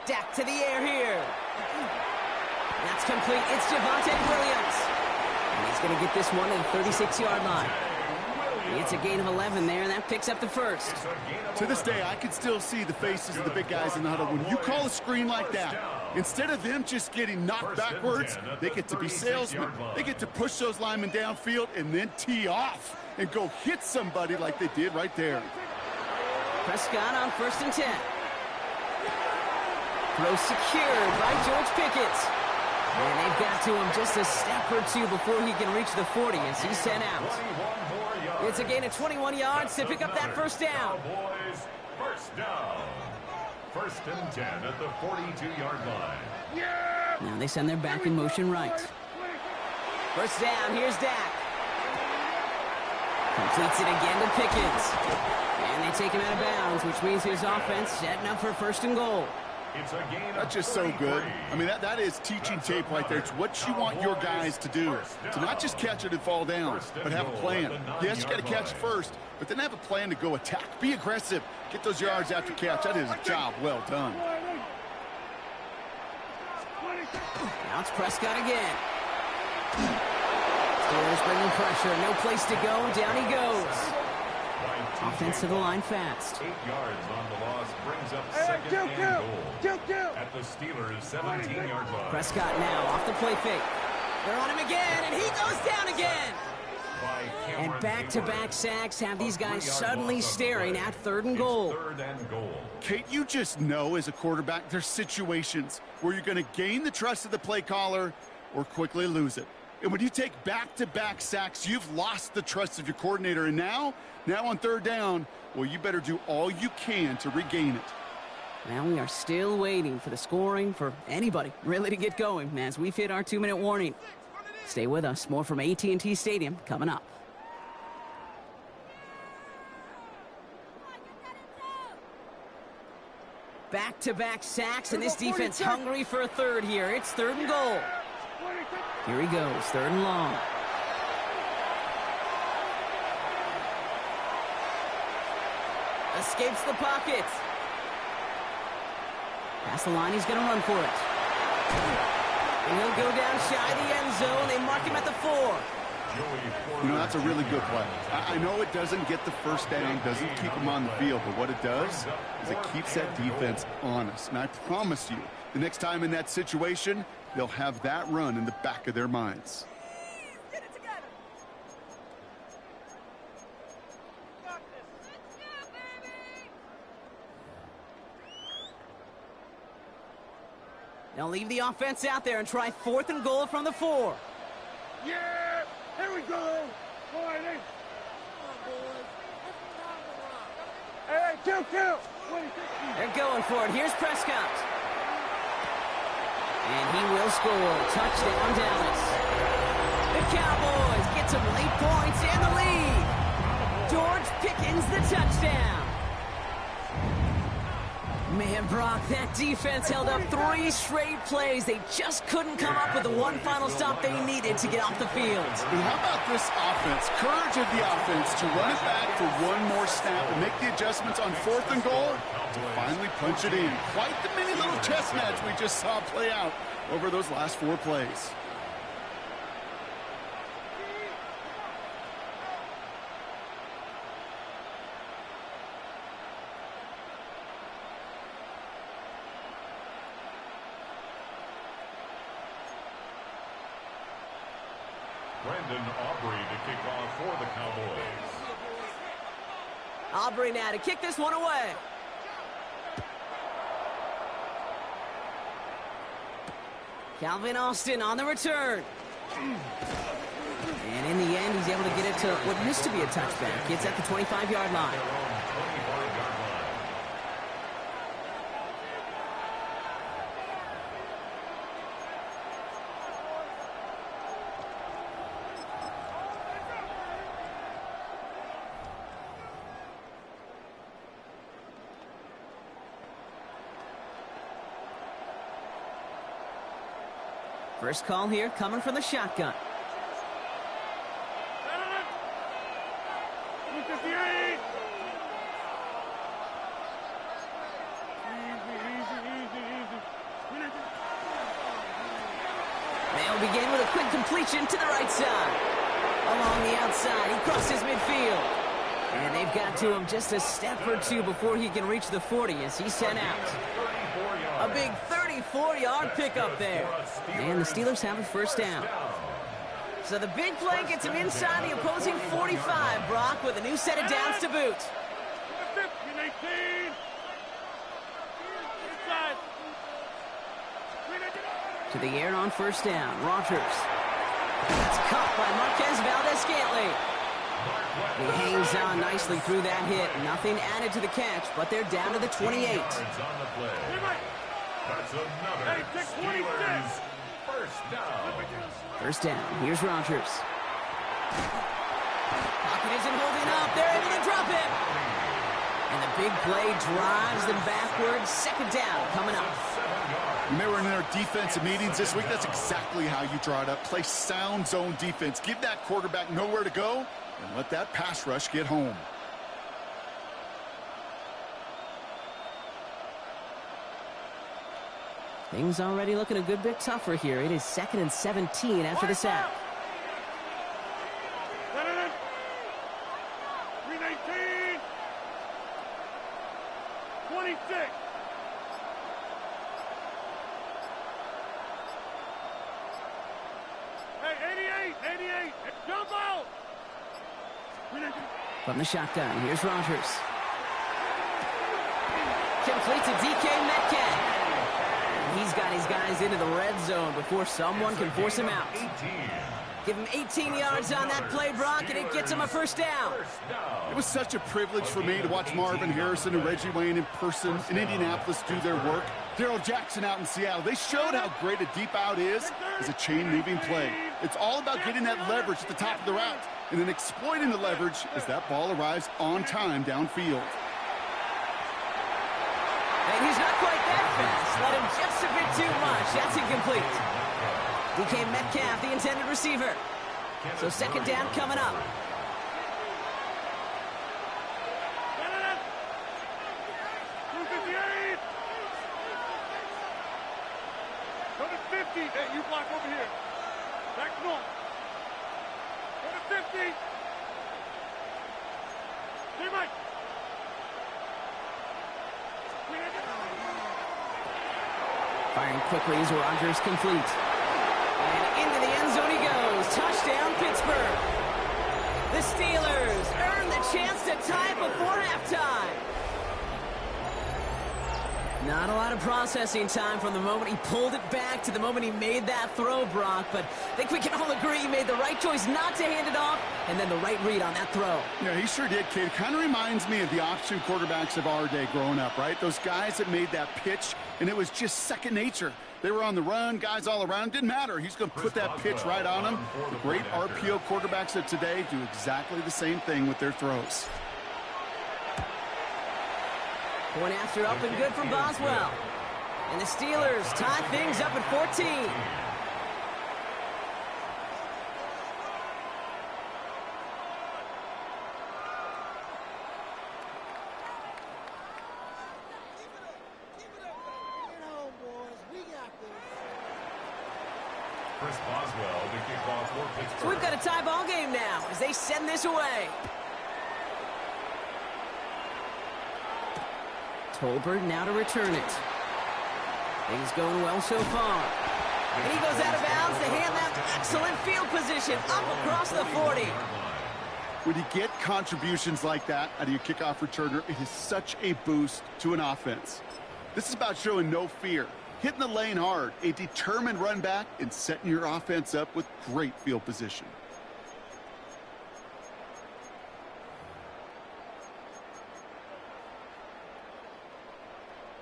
Dak to the air here. That's complete. It's Javonte Williams. And he's going to get this one at the 36-yard line. It's a gain of 11 there, and that picks up the first. To this day, I can still see the faces of the big guys in the huddle. When you call a screen like that, instead of them just getting knocked backwards, they get to be salesmen. They get to push those linemen downfield and then tee off and go hit somebody like they did right there. Prescott on 1st and 10. Throw secured by George Pickett. And they've got to him just a step or two before he can reach the 40 as he's sent out. It's a gain of 21 yards to pick up that first down. Cowboys, first down. 1st and 10 at the 42-yard line. Now they send their back in motion right. First down, here's Dak. Completes it again to Pickett. And they take him out of bounds, which means his offense setting up for 1st and goal. It's a gain. That's just so good. I mean, that is teaching tape right there. It's what you want your guys to do. To not just catch it and fall down, but have a plan. Yes, you got to catch it first, but then have a plan to go attack. Be aggressive. Get those yards after catch. That is a job well done. Now it's Prescott again. Steelers bringing pressure. No place to go. Down he goes. Offense to the line fast. 8 yards on the loss brings up 2nd and goal at the Steelers' 17-yard line. Prescott now off the play fake. They're on him again, and he goes down again. And back-to-back sacks have these guys suddenly staring at 3rd and goal. Kate, you just know as a quarterback there's situations where you're going to gain the trust of the play caller or quickly lose it. And when you take back-to-back sacks, you've lost the trust of your coordinator. And now on 3rd down, well, you better do all you can to regain it. Now we are still waiting for the scoring for anybody really to get going as we've hit our 2-minute warning. Stay with us. More from AT&T Stadium coming up. Back-to-back sacks, and this defense hungry for a 3rd here. It's 3rd and goal. Here he goes, 3rd and long. Escapes the pocket. Past the line, he's going to run for it. And he'll go down shy of the end zone. They mark him at the 4. You know, that's a really good play. I know it doesn't get the first down, doesn't keep him on the field, but what it does is it keeps that defense honest. And I promise you, the next time in that situation, they'll have that run in the back of their minds. Get it together. They'll leave the offense out there and try 4th and goal from the 4. Yeah, here we go. All right, hey. Come on, boys. Hey, kill. 20, 50. They're going for it. Here's Prescott. And he will score. Touchdown, Dallas. The Cowboys get some late points and the lead. George Pickens, the touchdown. Man, Brock, that defense held up 3 straight plays. They just couldn't come up with the one final stop they needed to get off the field. And how about this offense? Courage of the offense to run it back for one more snap and make the adjustments on 4th and goal to finally punch it in. Quite the mini little chess match we just saw play out over those last 4 plays. Brandon Aubrey to kick off for the Cowboys. Aubrey now to kick this one away. Calvin Austin on the return. And in the end, he's able to get it to what used to be a touchback. It's at the 25-yard line. First call here coming from the shotgun. 58. They'll begin with a quick completion to the right side. Along the outside, he crosses midfield. And they've got to him just a step or 2 before he can reach the 40 as he's sent out. A big 34-yard pickup there. And the Steelers have a first down. So the big play gets him inside the opposing 45, Brock, with a new set of downs to boot. 18. Inside. To the air on first down. Rogers. It's caught by Marquez Valdez-Scantling. He hangs on nicely through that hit. Nothing added to the catch, but they're down to the 28. That's another Steelers first down. First down. Here's Rogers. Pocket isn't holding up. They're able to drop it. And the big play drives them backwards. Second down coming up. When they were in their defensive meetings this week, that's exactly how you draw it up. Play sound zone defense. Give that quarterback nowhere to go and let that pass rush get home. Things already looking a good bit tougher here. It is 2nd and 17 after the sack. 319. 26. Hey, 88. Jump out. From the shotgun, here's Rogers. Complete to DK Metcalf. He's got his guys into the red zone before someone can force him out. Give him 18 yards on that play, Brock, and it gets him a first down. It was such a privilege for me to watch Marvin Harrison and Reggie Wayne in person in Indianapolis do their work. Darrell Jackson out in Seattle. They showed how great a deep out is as a chain-moving play. It's all about getting that leverage at the top of the route and then exploiting the leverage as that ball arrives on time downfield. And he's not quite that fast. Let him just a bit too much. That's incomplete. DK Metcalf, the intended receiver. So second down coming up. Go to 50. Hey, you block over here. Back north. Go to 50. Hey, Mike. Firing quickly as Rodgers complete. And into the end zone he goes. Touchdown, Pittsburgh. The Steelers earn the chance to tie before halftime. Not a lot of processing time from the moment he pulled it back to the moment he made that throw, Brock. But I think we can all agree he made the right choice not to hand it off, and then the right read on that throw. Yeah, he sure did, kid. Kind of reminds me of the option quarterbacks of our day growing up, right? Those guys that made that pitch, and it was just second nature. They were on the run, guys all around. Didn't matter. He's going to put that pitch right on them. The great RPO quarterbacks of today do exactly the same thing with their throws. Point after up and good from Boswell. And the Steelers tie things up at 14. Chris Boswell to kick off for Pittsburgh. So we've got a tie ball game now as they send this away. Tolbert now to return it. Things going well so far. And he goes out of bounds to hand that excellent field position up across the 40. When you get contributions like that out of your kickoff returner, it is such a boost to an offense. This is about showing no fear, hitting the lane hard, a determined run back, and setting your offense up with great field position.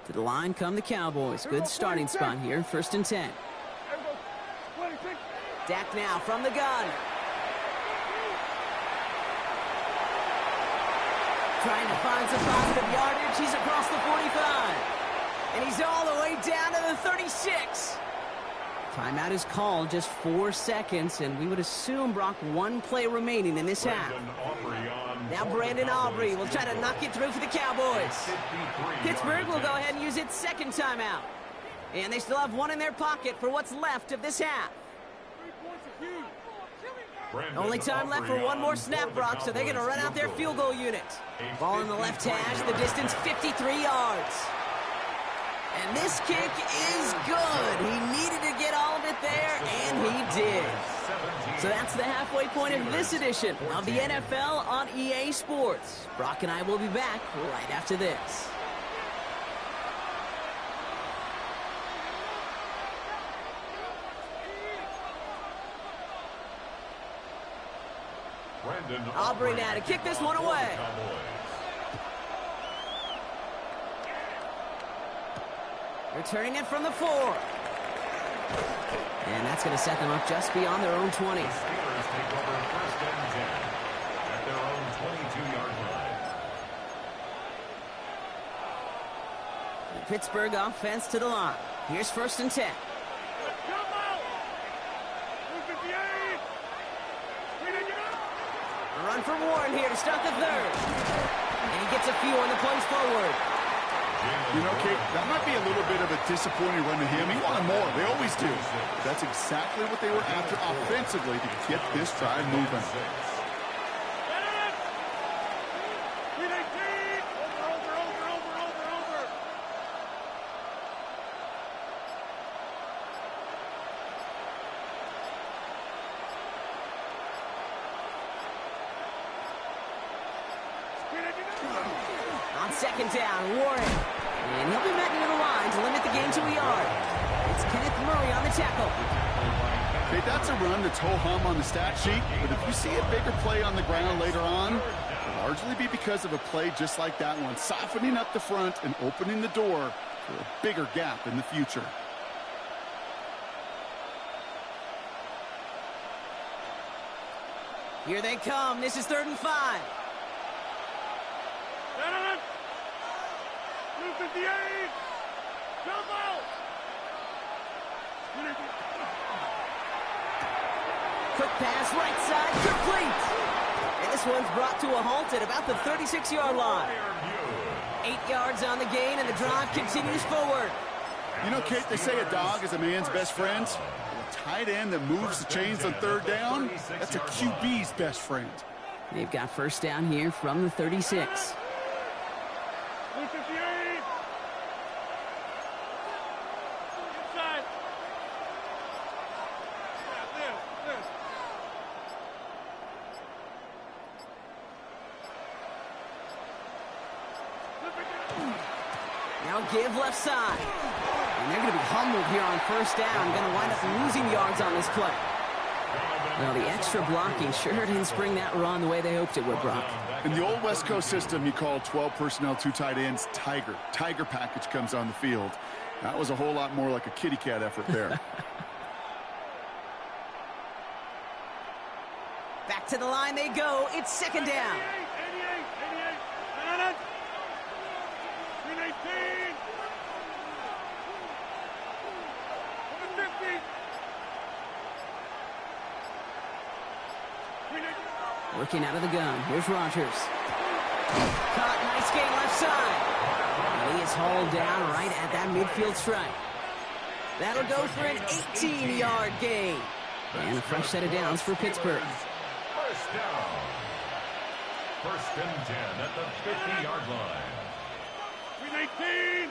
To the line come the Cowboys. Good starting spot here. 1st and 10. Dak now from the gun. Trying to find some positive yardage. He's across the 45. And he's all the way down to the 36. Timeout is called, just 4 seconds, and we would assume, Brock, 1 play remaining in this half. Now Brandon Aubrey will try to knock it through for the Cowboys. Pittsburgh will go ahead and use its second timeout. And they still have 1 in their pocket for what's left of this half. Only time left for 1 more snap, Brock, so they're going to run out their field goal unit. Ball in the left hash, the distance 53 yards. And this kick is good. He needed to get all of it there, and he did. So that's the halfway point of this edition of the NFL on EA Sports. Brock and I will be back right after this. Aubrey now to kick this one away. Returning it from the 4. And that's going to set them up just beyond their own 20. The Steelers take over 1st and 10 at their own 22-yard line. The Pittsburgh offense to the line. Here's 1st and 10. A run for Warren here to start the 3rd. And he gets a few on the plays forward. You know, Kate, that might be a little bit of a disappointing run to him. He wanted more. They always do. That's exactly what they were after offensively to get this drive moving. On 2nd down, Warren. And he'll be met near the line to limit the gain to a yard. It's Kenneth Murray on the tackle. Okay, that's a run that's ho-hum on the stat sheet, but if you see a bigger play on the ground later on, it'll largely be because of a play just like that one, softening up the front and opening the door for a bigger gap in the future. Here they come. This is 3rd and 5. 258! Jump out! quick pass, right side, complete. And this one's brought to a halt at about the 36-yard line. 8 yards on the gain, and the drive continues forward. You know, Kate, they say a dog is a man's best friend. A tight end that moves the chains on third down, that's a QB's best friend. They've got first down here from the 36. Now give left side. And they're going to be humbled here on first down. Going to wind up losing yards on this play. Well, the extra blocking sure didn't spring that run the way they hoped it would, Brock. In the old West Coast system, you call 12 personnel, 2 tight ends, Tiger. Tiger package comes on the field. That was a whole lot more like a kitty cat effort there. Back to the line they go. It's second down. 319. Working out of the gun. Here's Rodgers. Caught, nice gain left side. And he is hauled down right at that midfield stripe. That'll go for an 18-yard gain. And a fresh set of downs for Pittsburgh. First down. First and 10 at the 50-yard line. 319.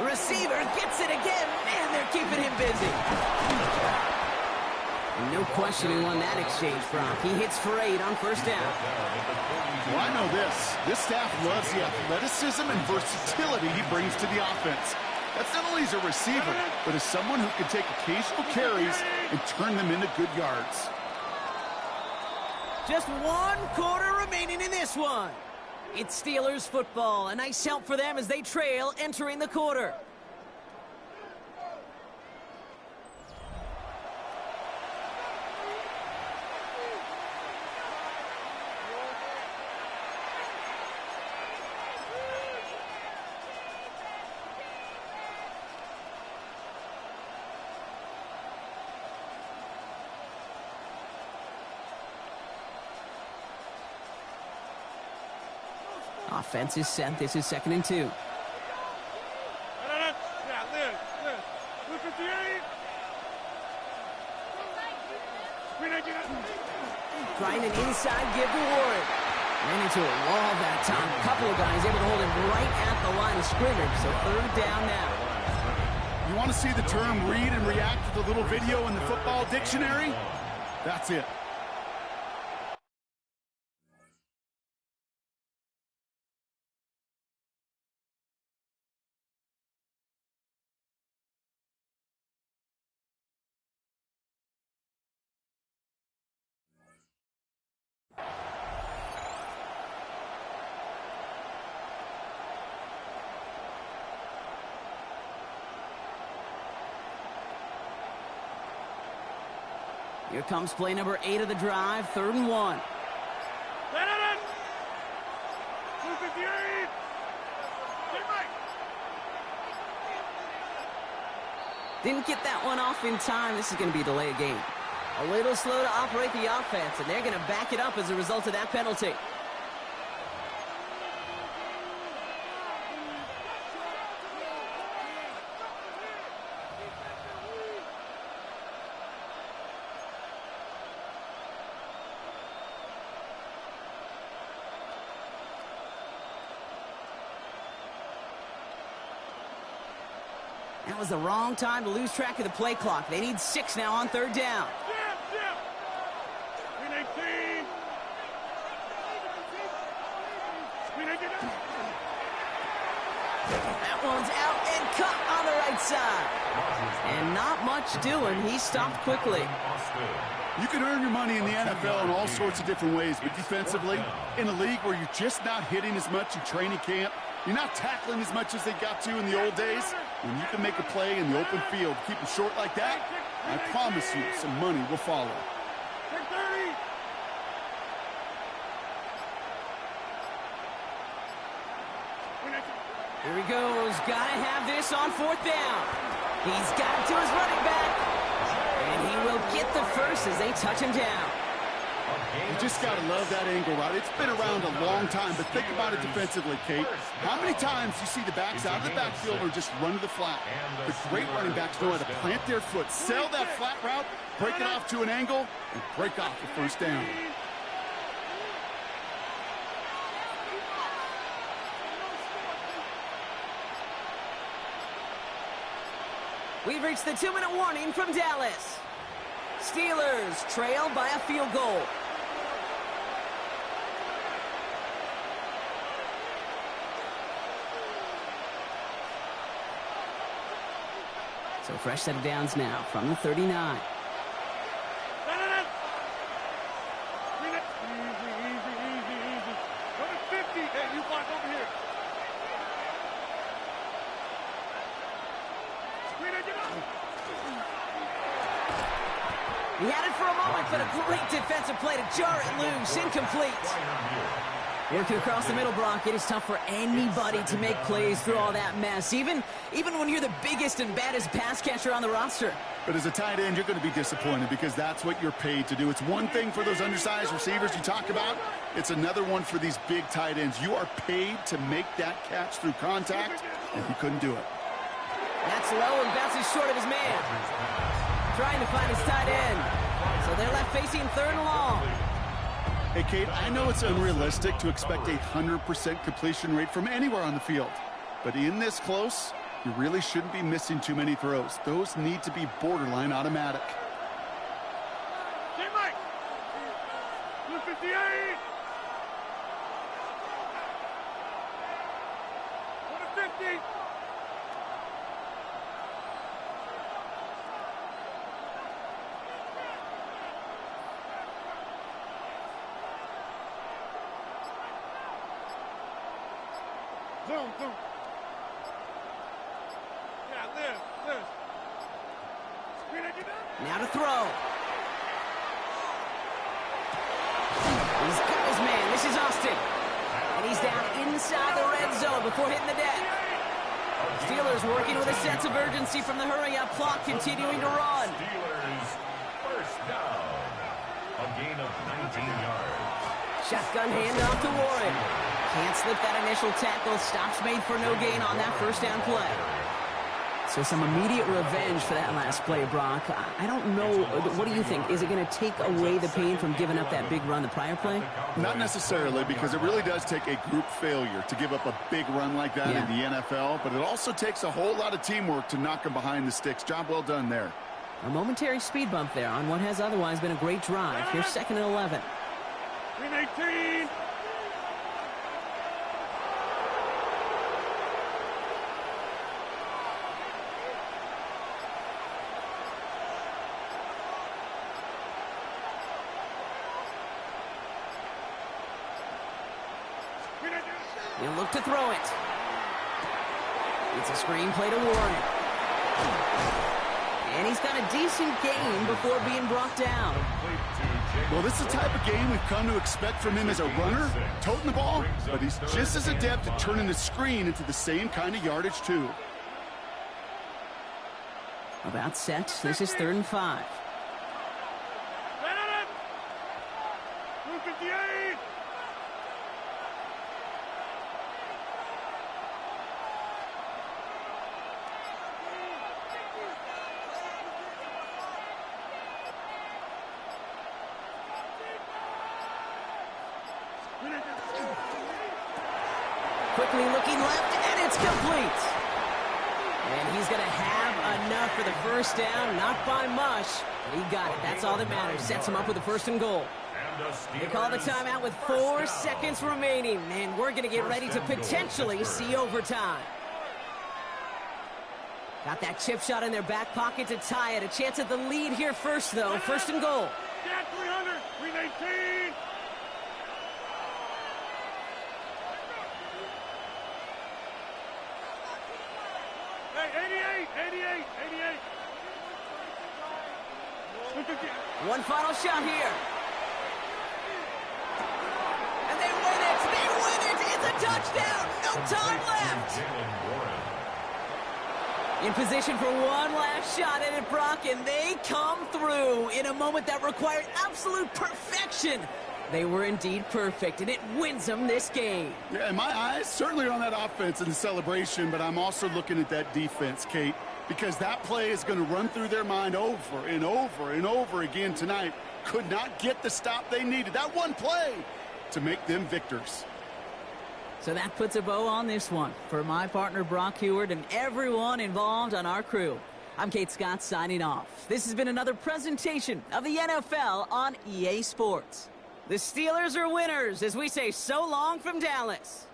Receiver gets it again. Man, they're keeping him busy. And no question who won that exchange, Brock. He hits for 8 on first down. Well, I know this. This staff loves the athleticism and versatility he brings to the offense. That's not only as a receiver, but as someone who can take occasional carries and turn them into good yards. Just 1 quarter remaining in this one. It's Steelers football. A nice help for them as they trail entering the quarter. Offense is set. This is 2nd and 2. Trying an inside give to Warren. Ran into a wall that time. A couple of guys able to hold him right at the line of scrimmage. So 3rd down now. You want to see the term read and react to the little video in the football dictionary? That's it. Here comes play number 8 of the drive, 3rd and 1. Didn't get that one off in time. This is going to be a delay of game. A little slow to operate the offense, and they're going to back it up as a result of that penalty. That was the wrong time to lose track of the play clock. They need 6 now on 3rd down. That one's out and cut on the right side. And not much doing. He stopped quickly. You can earn your money in the NFL in all sorts of different ways, but defensively, in a league where you're just not hitting as much in training camp, you're not tackling as much as they got to in the old days, when you can make a play in the open field, keep it short like that, I promise you some money will follow. Here he goes. Gotta have this on 4th down. He's got it to his running back. And he will get the first as they touch him down. You just got to love that angle route. It's been around a long time, but think about it defensively, Kate. How many times you see the backs out of the backfield or just run to the flat? The great running backs know how to plant their foot, sell that flat route, break it off to an angle, and break off the first down. We've reached the 2-minute warning from Dallas. Steelers trail by a field goal. So fresh set of downs now from the 39. Easy. Go to 50. Hey, you block over here. He had it for a moment, but a great defensive play to jar it loose. Incomplete. Working across the middle, Brock, it is tough for anybody to make plays through all that mess, even when you're the biggest and baddest pass catcher on the roster. But as a tight end, you're going to be disappointed because that's what you're paid to do. It's one thing for those undersized receivers you talk about. It's another one for these big tight ends. You are paid to make that catch through contact, and he couldn't do it. That's low and bounces short of his man. Trying to find his tight end. So they're left facing 3rd and long. Hey, Kate, I know it's unrealistic to expect a 100% completion rate from anywhere on the field. But in this close, you really shouldn't be missing too many throws. Those need to be borderline automatic. Hey, Mike. 258. Go to 50. Zoom. Yeah, Liz. Now to throw. He's got his man. This is Austin. And he's down inside the red zone before hitting the deck. Steelers working with a sense of urgency from the hurry-up clock, continuing to run. Steelers first down. A gain of 19 yards. Shotgun handoff to Warren. Can't slip that initial tackle. Stops made for no gain on that first down play. So some immediate revenge for that last play, Brock. I don't know. What do you think? Is it going to take away the pain from giving up that big run the prior play? Not necessarily, because it really does take a group failure to give up a big run like that in the NFL, but it also takes a whole lot of teamwork to knock them behind the sticks. Job well done there. A momentary speed bump there on what has otherwise been a great drive. Here's 2nd and 11. 18. He'll look to throw it. It's a screen play to Warren. And he's got a decent gain before being brought down. Well, this is the type of game we've come to expect from him as a runner, toting the ball, but he's just as adept at turning the screen into the same kind of yardage, too. About set. This is 3rd and 5. 258. Quickly looking left, and it's complete. And he's going to have enough for the first down. Not by much, but he got it. That's all that matters. Sets him up with a 1st and goal. They call the timeout with 4 seconds remaining, and we're going to get ready to potentially see overtime. Got that chip shot in their back pocket to tie it. A chance at the lead here first, though. 1st and goal. Yeah, 300. 319. Hey, 88. One final shot here. And they win it. They win it. It's a touchdown! No time left! In position for one last shot at it, Brock, and they come through in a moment that required absolute perfection. They were indeed perfect, and it wins them this game. Yeah, and my eyes certainly are on that offense and the celebration, but I'm also looking at that defense, Kate, because that play is going to run through their mind over and over and over again tonight. Could not get the stop they needed. That one play to make them victors. So that puts a bow on this one. For my partner, Brock Heward, and everyone involved on our crew, I'm Kate Scott signing off. This has been another presentation of the NFL on EA Sports. The Steelers are winners as we say so long from Dallas.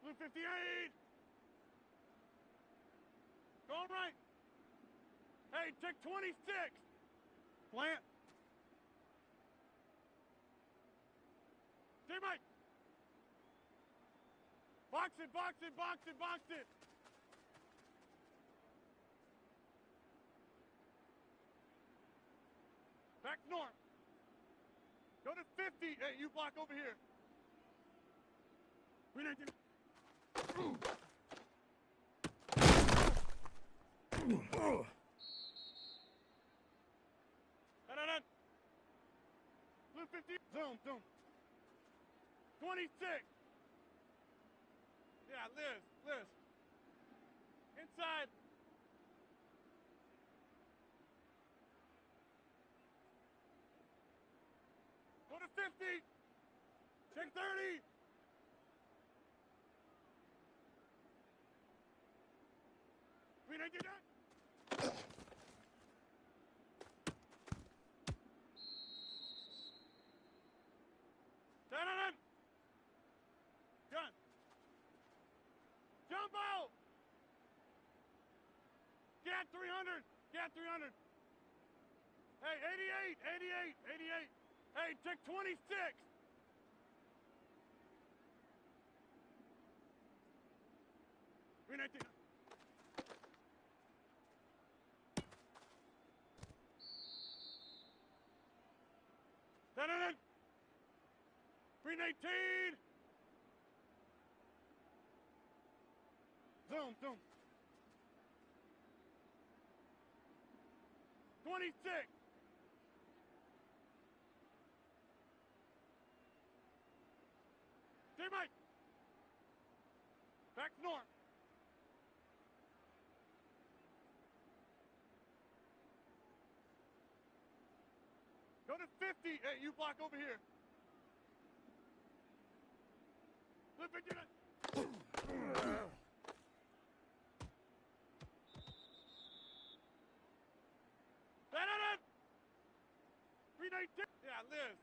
Blue 58. Going All right. Hey, take 26. Plant. Teammate. Box it, box it, box it, box it. Back north. Go to 50. Hey, you block over here. We need to... Blue 50. Zoom, zoom. 26. Yeah, Liz. Inside. Go to 50. Check 30. We didn't get that. Turn. Gun. Jump out. Get 300. Get 300. Hey, 88. Hey, check 26. We need to... Turn. 319. Zoom. 26. Teammate. Back north. Go to 50. Hey, you block over here. Flip it, get it. Turn. 319. Yeah, Liz.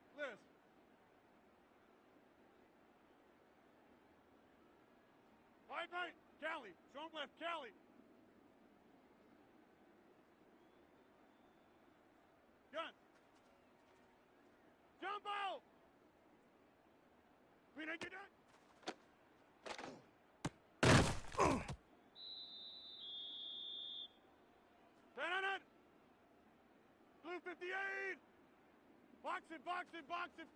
Right. Cali. Strong left, Cali. Gun. Jump out. We didn't get that. Turn. Blue 58. Box it.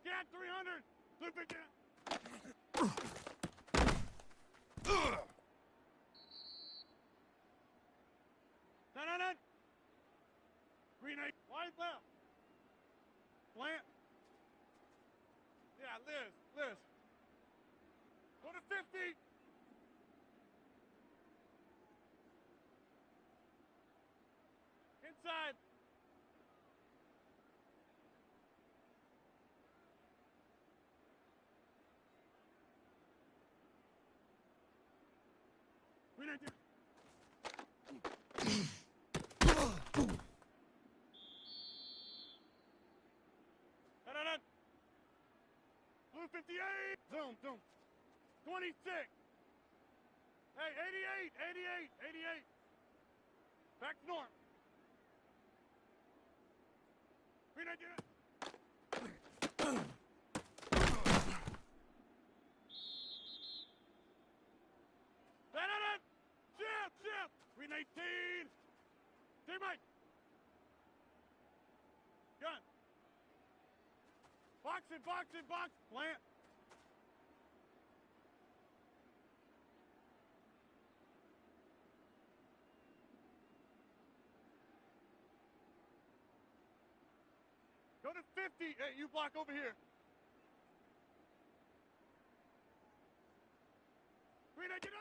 Get 300. Blue 58. Turn. Green 8. Wide left. Plant. Yeah, Liz. Go to 50. Inside. We need to... Turn. Blue 58. Zoom. 26. Hey, 88. Back north. We didn't get it. Turn. Chip. We need 18. Teammate. Gun. Box it. Plant. Go to 50. Hey, you block over here. We didn't get it.